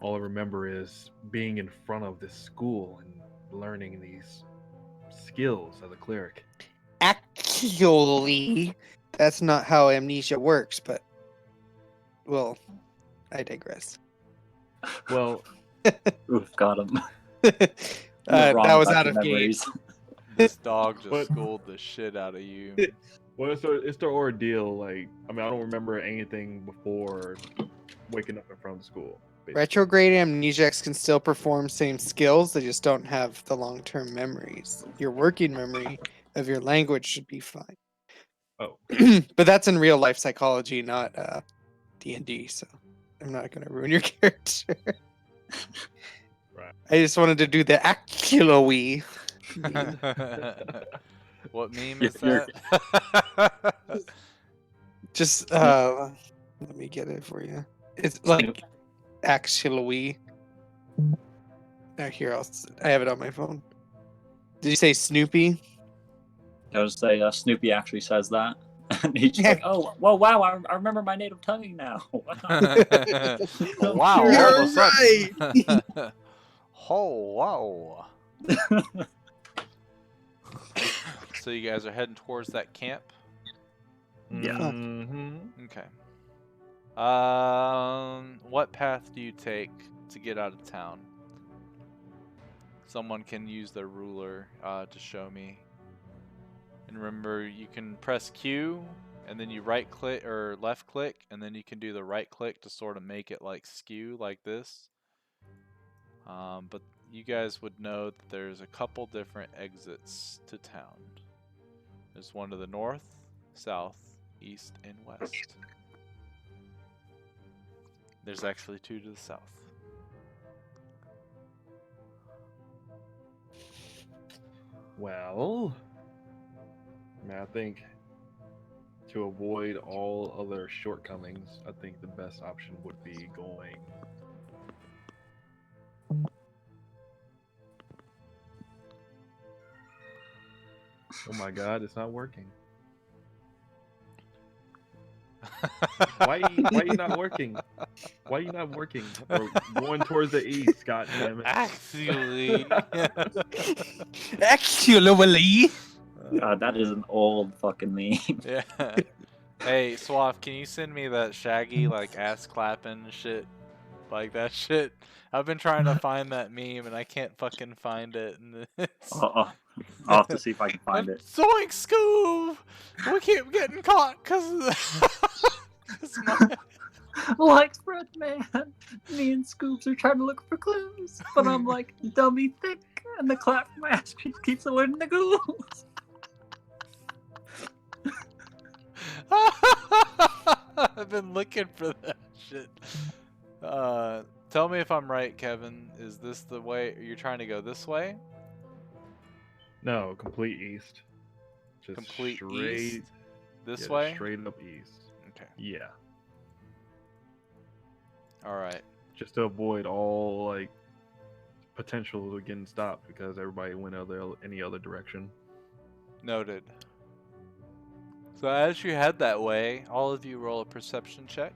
All I remember is being in front of this school and learning these skills as a cleric. Actually, that's not how amnesia works, but well, I digress. Well, Oof, got him. That Wrong was about out your of game. memories. This dog just What? schooled the shit out of you. well, it's the ordeal. Like, I mean, I don't remember anything before waking up in front of the school. Basically. Retrograde amnesiacs can still perform same skills, they just don't have the long-term memories. Your working memory of your language should be fine. Oh, But that's in real life psychology, not D&D, so I'm not going to ruin your character. right. I just wanted to do the actually. What meme You're- is that? Just let me get it for you. It's like actually. Here, I have it on my phone. Did you say Snoopy? I would say Snoopy actually says that. And he's just like, oh, well, wow, I remember my native tongue now. Wow. Wow, You're all of a sudden. Oh, wow. So you guys are heading towards that camp? Yeah. Mm-hmm. Okay. What path do you take to get out of town? Someone can use their ruler to show me. And remember, you can press Q, and then you right click or left click, and then you can do the right click to sort of make it like skew like this. But you guys would know that there's a couple different exits to town. There's one to the north, south, east, and west. There's actually two to the south. Well, I mean, I think to avoid all other shortcomings, I think the best option would be going. Oh my God, it's not working. Why you not working? Why you not working? We're going towards the east, god damn it. Actually. Actually. God, that is an old fucking meme. Yeah. Hey, Swaff, can you send me that Shaggy, like, ass clapping shit? Like, that shit. I've been trying to find that meme, and I can't fucking find it. And it's... I'll have to see if I can find it. Zoink, Scoob! We keep getting caught because of the... Like Fred, man, me and Scoops are trying to look for clues, but I'm like dummy thick, and the clap from my ass keeps alerting the ghouls. I've been looking for that shit. Tell me if I'm right, Kevin. Is this the way you're trying to go? This way? No, complete east. Just Complete straight. east? This Yeah, way? straight up east. Okay. Yeah. All right. Just to avoid all like potential of getting stopped because everybody went any other direction. Noted. So as you head that way, all of you roll a perception check.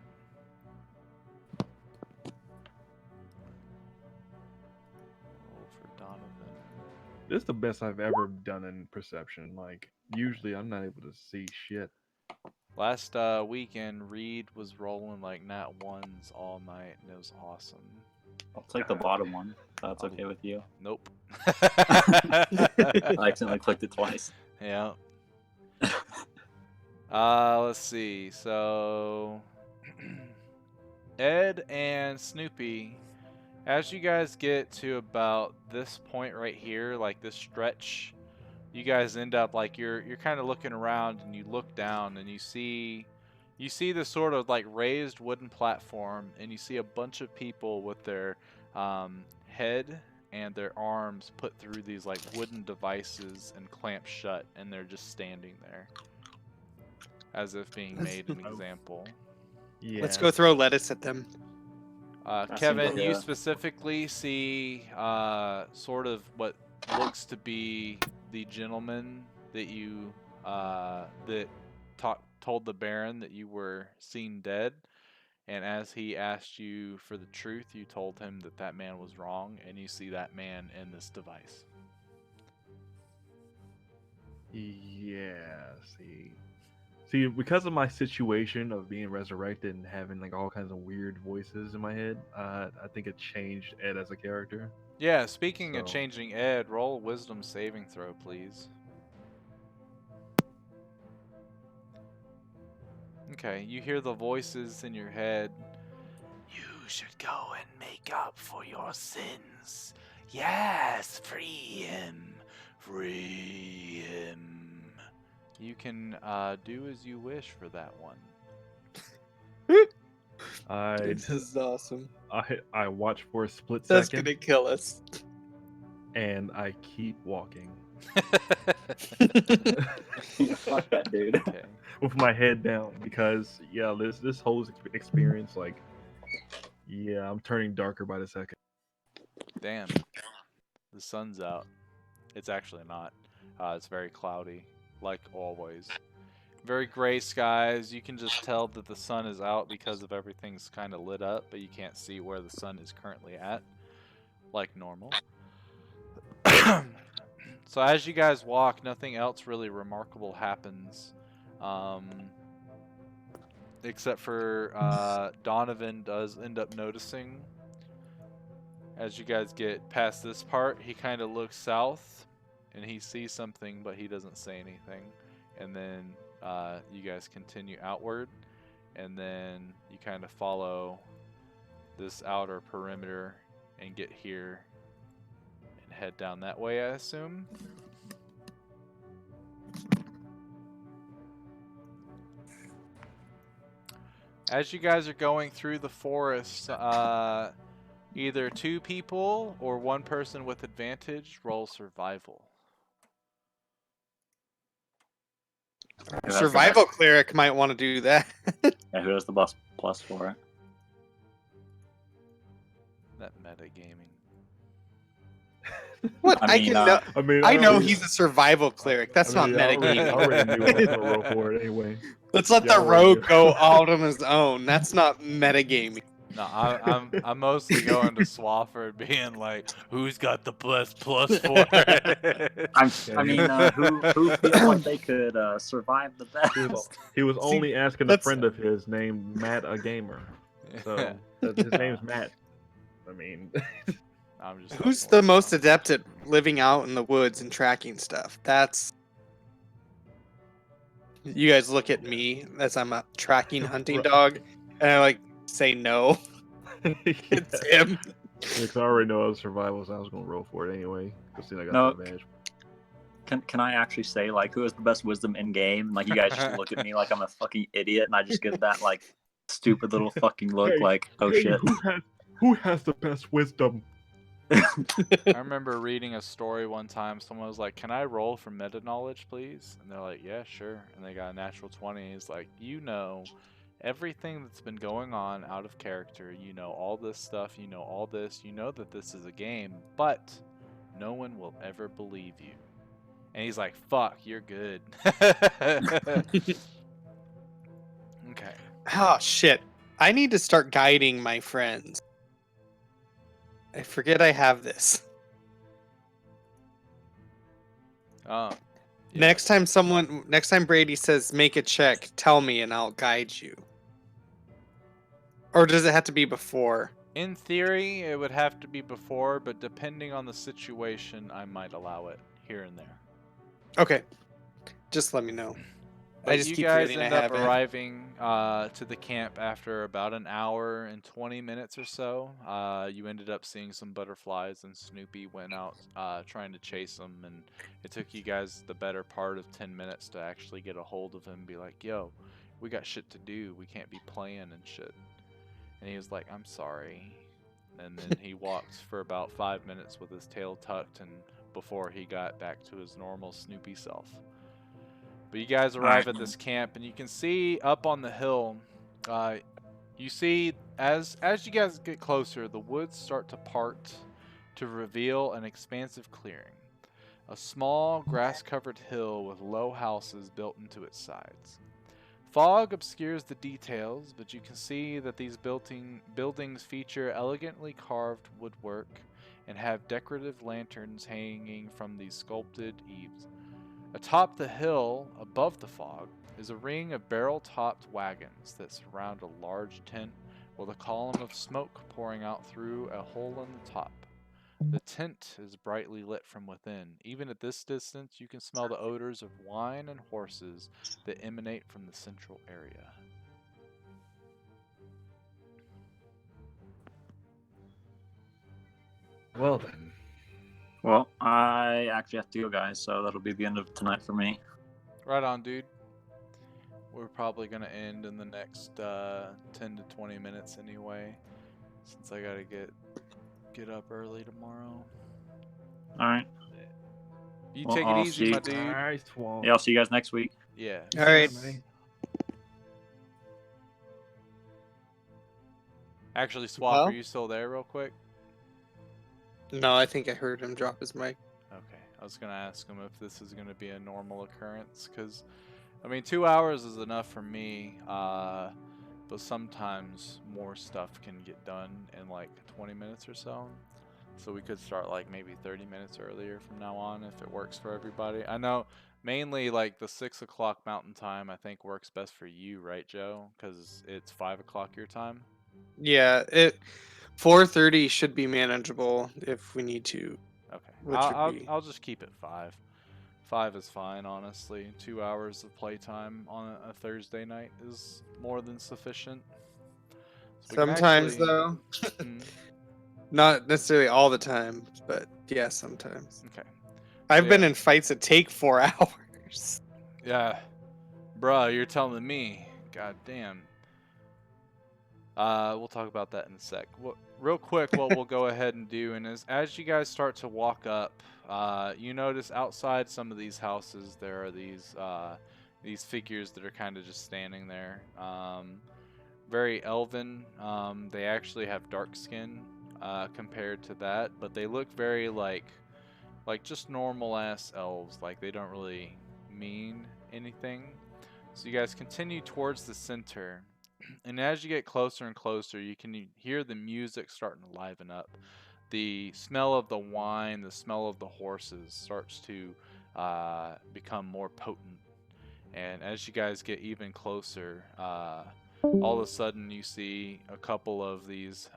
Roll for Donovan. This is the best I've ever done in perception. Like usually I'm not able to see shit. Last weekend, Reed was rolling like nat ones all night, and it was awesome. I'll take the bottom one. If that's okay with you. Nope. I accidentally clicked it twice. Yeah. Let's see. So, Ed and Snoopy, as you guys get to about this point right here, like this stretch, you guys end up like you're kind of looking around, and you look down and you see this sort of like raised wooden platform, and you see a bunch of people with their head and their arms put through these like wooden devices and clamped shut, and they're just standing there as if being made an example. Yeah. Let's go throw lettuce at them. That Kevin, seems like you a- specifically see sort of what looks to be the gentleman that you that told the Baron that you were seen dead, and as he asked you for the truth, you told him that that man was wrong, and you see that man in this device. Yeah, see, because of my situation of being resurrected and having like all kinds of weird voices in my head, I think it changed Ed as a character. Yeah, speaking of So changing Ed, roll wisdom saving throw, please. Okay, you hear the voices in your head. You should go and make up for your sins. Yes, free him. Free him. You can do as you wish for that one. I This is awesome. I watch for a split That's second gonna kill us. and I keep walking Fuck that dude. Okay. with my head down because yeah, this whole experience like yeah, I'm turning darker by the second. Damn. The sun's out. It's actually not. It's very cloudy, like always. Very gray skies. You can just tell that the sun is out because of everything's kind of lit up, but you can't see where the sun is currently at, like normal. So as you guys walk, nothing else really remarkable happens, except for Donovan does end up noticing. As you guys get past this part, he kind of looks south, and he sees something, but he doesn't say anything. And then you guys continue outward, and then you kind of follow this outer perimeter and get here and head down that way, I assume. As you guys are going through the forest, either 2 people or 1 person with advantage roll survival. Who has the Survival best- cleric might want to do that. Yeah, who has the best plus for it? That metagaming. What? I mean, I know already- he's a survival cleric. That's I mean, not I metagaming. already knew I was gonna roll for it anyway. Let's let Yeah, I the already rogue knew. go out on his own. That's not metagaming. No, I'm mostly going to Swafford being like, who's got the best plus for it? I mean, who feels like they could survive the best? He was See, only asking a that's- friend of his named Matt a gamer. So his name's Matt. I mean, I'm just Who's fucking the with most you. adept at living out in the woods and tracking stuff? That's. You guys look at me as I'm a tracking hunting Right. dog, and I like say no. It's yeah. him. Because I already know I was survival, so I was gonna roll for it anyway. Because then I got No. the badge. Can I actually say like who has the best wisdom in game? Like you guys just look at me like I'm a fucking idiot, and I just give that like stupid little fucking look Hey, like oh Hey, shit. who has the best wisdom? I remember reading a story one time. Someone was like, "Can I roll for meta knowledge, please?" And they're like, "Yeah, sure." And they got a natural 20. He's like, "You know everything that's been going on out of character. You know all this stuff. You know all this. You know that this is a game, but no one will ever believe you." And he's like, "Fuck, you're good." Okay. Oh shit! I need to start guiding my friends. I forget I have this. Yeah. Next time Brady says make a check, tell me and I'll guide you. Or does it have to be before? In theory, it would have to be before, but depending on the situation, I might allow it here and there. Okay. Just let me know. But I just you keep guys forgetting I end up have it. arriving to the camp after about an hour and 20 minutes or so. You ended up seeing some butterflies, and Snoopy went out trying to chase them, and it took you guys the better part of 10 minutes to actually get a hold of him and be like, "Yo, we got shit to do. We can't be playing and shit." And he was like, "I'm sorry." And then he walked for about 5 minutes with his tail tucked, and before he got back to his normal Snoopy self. But you guys arrive at this camp, and you can see up on the hill. You see as you guys get closer, the woods start to part to reveal an expansive clearing, a small grass-covered hill with low houses built into its sides. Fog obscures the details, but you can see that these buildings feature elegantly carved woodwork and have decorative lanterns hanging from these sculpted eaves. Atop the hill above the fog is a ring of barrel-topped wagons that surround a large tent with a column of smoke pouring out through a hole in the top. The tent is brightly lit from within. Even at this distance, you can smell the odors of wine and horses that emanate from the central area. Well then. Well, I actually have to go, guys, so that'll be the end of tonight for me. Right on, dude. We're probably going to end in the next 10 to 20 minutes anyway, since I got to get up early tomorrow. All right. You Well, take it I'll easy, see- my dude. Nice one. Yeah, I'll see you guys next week. Yeah. All right. man. Actually, Swap, Well? are you still there real quick? No, I think I heard him drop his mic. Okay. I was going to ask him if this is going to be a normal occurrence, because, I mean, 2 hours is enough for me, but sometimes more stuff can get done in like 20 minutes or so. So we could start like maybe 30 minutes earlier from now on if it works for everybody. I know mainly like the 6 o'clock mountain time I think works best for you, right, Joe? Because it's 5 o'clock your time. Yeah, 4:30 should be manageable if we need to. Okay. Which would be I'll just keep it 5. 5 is fine, honestly. 2 hours of playtime on a Thursday night is more than sufficient. So we can sometimes actually- though. Hmm, Not necessarily all the time, but yeah, sometimes. okay. I've been Yeah. in fights that take 4 hours. Yeah. Bruh, you're telling me. God damn. We'll talk about that in a sec. Real quick, what we'll go ahead and do, and as you guys start to walk up, you notice outside some of these houses there are these figures that are kind of just standing there. Very elven. They actually have dark skin compared to that, but they look very like just normal ass elves. Like they don't really mean anything. So you guys continue towards the center, and as you get closer and closer, you can hear the music starting to liven up. The smell of the wine, the smell of the horses starts to become more potent. And as you guys get even closer, all of a sudden you see a couple of these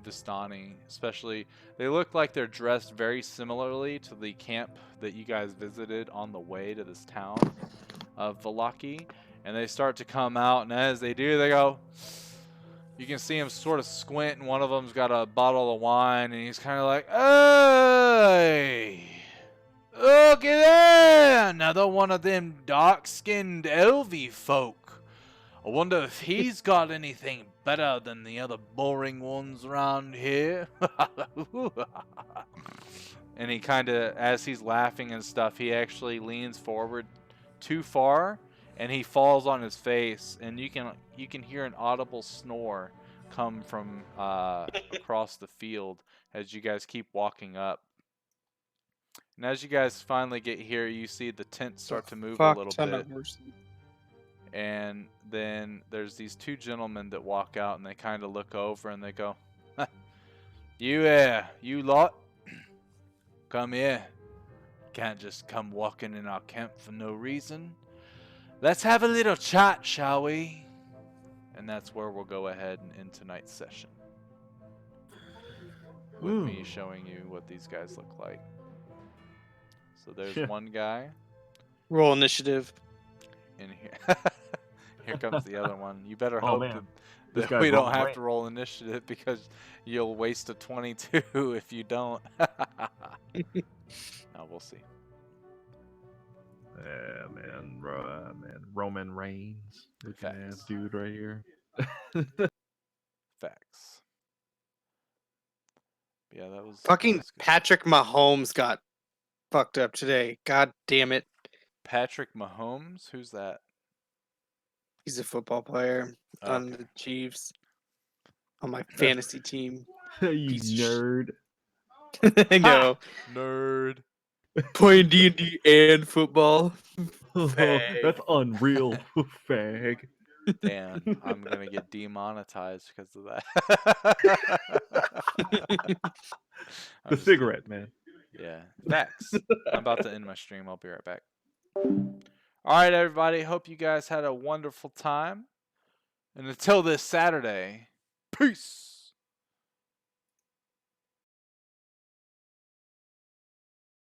Vistani, especially, they look like they're dressed very similarly to the camp that you guys visited on the way to this town of Valaki, and they start to come out, and as they do, they go, you can see him sort of squint, and one of them's got a bottle of wine, and he's kind of like, hey, look at that, another one of them dark-skinned elvy folk. I wonder if he's got anything better than the other boring ones around here. And he kind of, as he's laughing and stuff, he actually leans forward too far, and he falls on his face, and you can hear an audible snore come from across the field as you guys keep walking up. And as you guys finally get here, you see the tent start to move a little bit. And then there's these two gentlemen that walk out, and they kind of look over and they go, you lot, come here. Can't just come walking in our camp for no reason. Let's have a little chat, shall we? And that's where we'll go ahead and end tonight's session. With me showing you what these guys look like. So there's one guy. Roll initiative. In here. Here comes the other one. You better hope This that guy's we don't rolling have great. to roll initiative, because you'll waste a 22 if you don't. No, we'll see. Yeah, man, Roman Reigns looking ass Facts. dude right here. Facts. Yeah, that was Fucking good. Patrick Mahomes got fucked up today. God damn it. Patrick Mahomes? Who's that? He's a football player on Okay. the Chiefs. On my fantasy team. You Piece of nerd. I know. Nerd. Playing D&D and football. That's unreal, fag. Damn, I'm gonna get demonetized because of that. I'm The just cigarette, man. Yeah, facts. I'm about to end my stream. I'll be right back. All right, everybody. Hope you guys had a wonderful time. And until this Saturday, peace.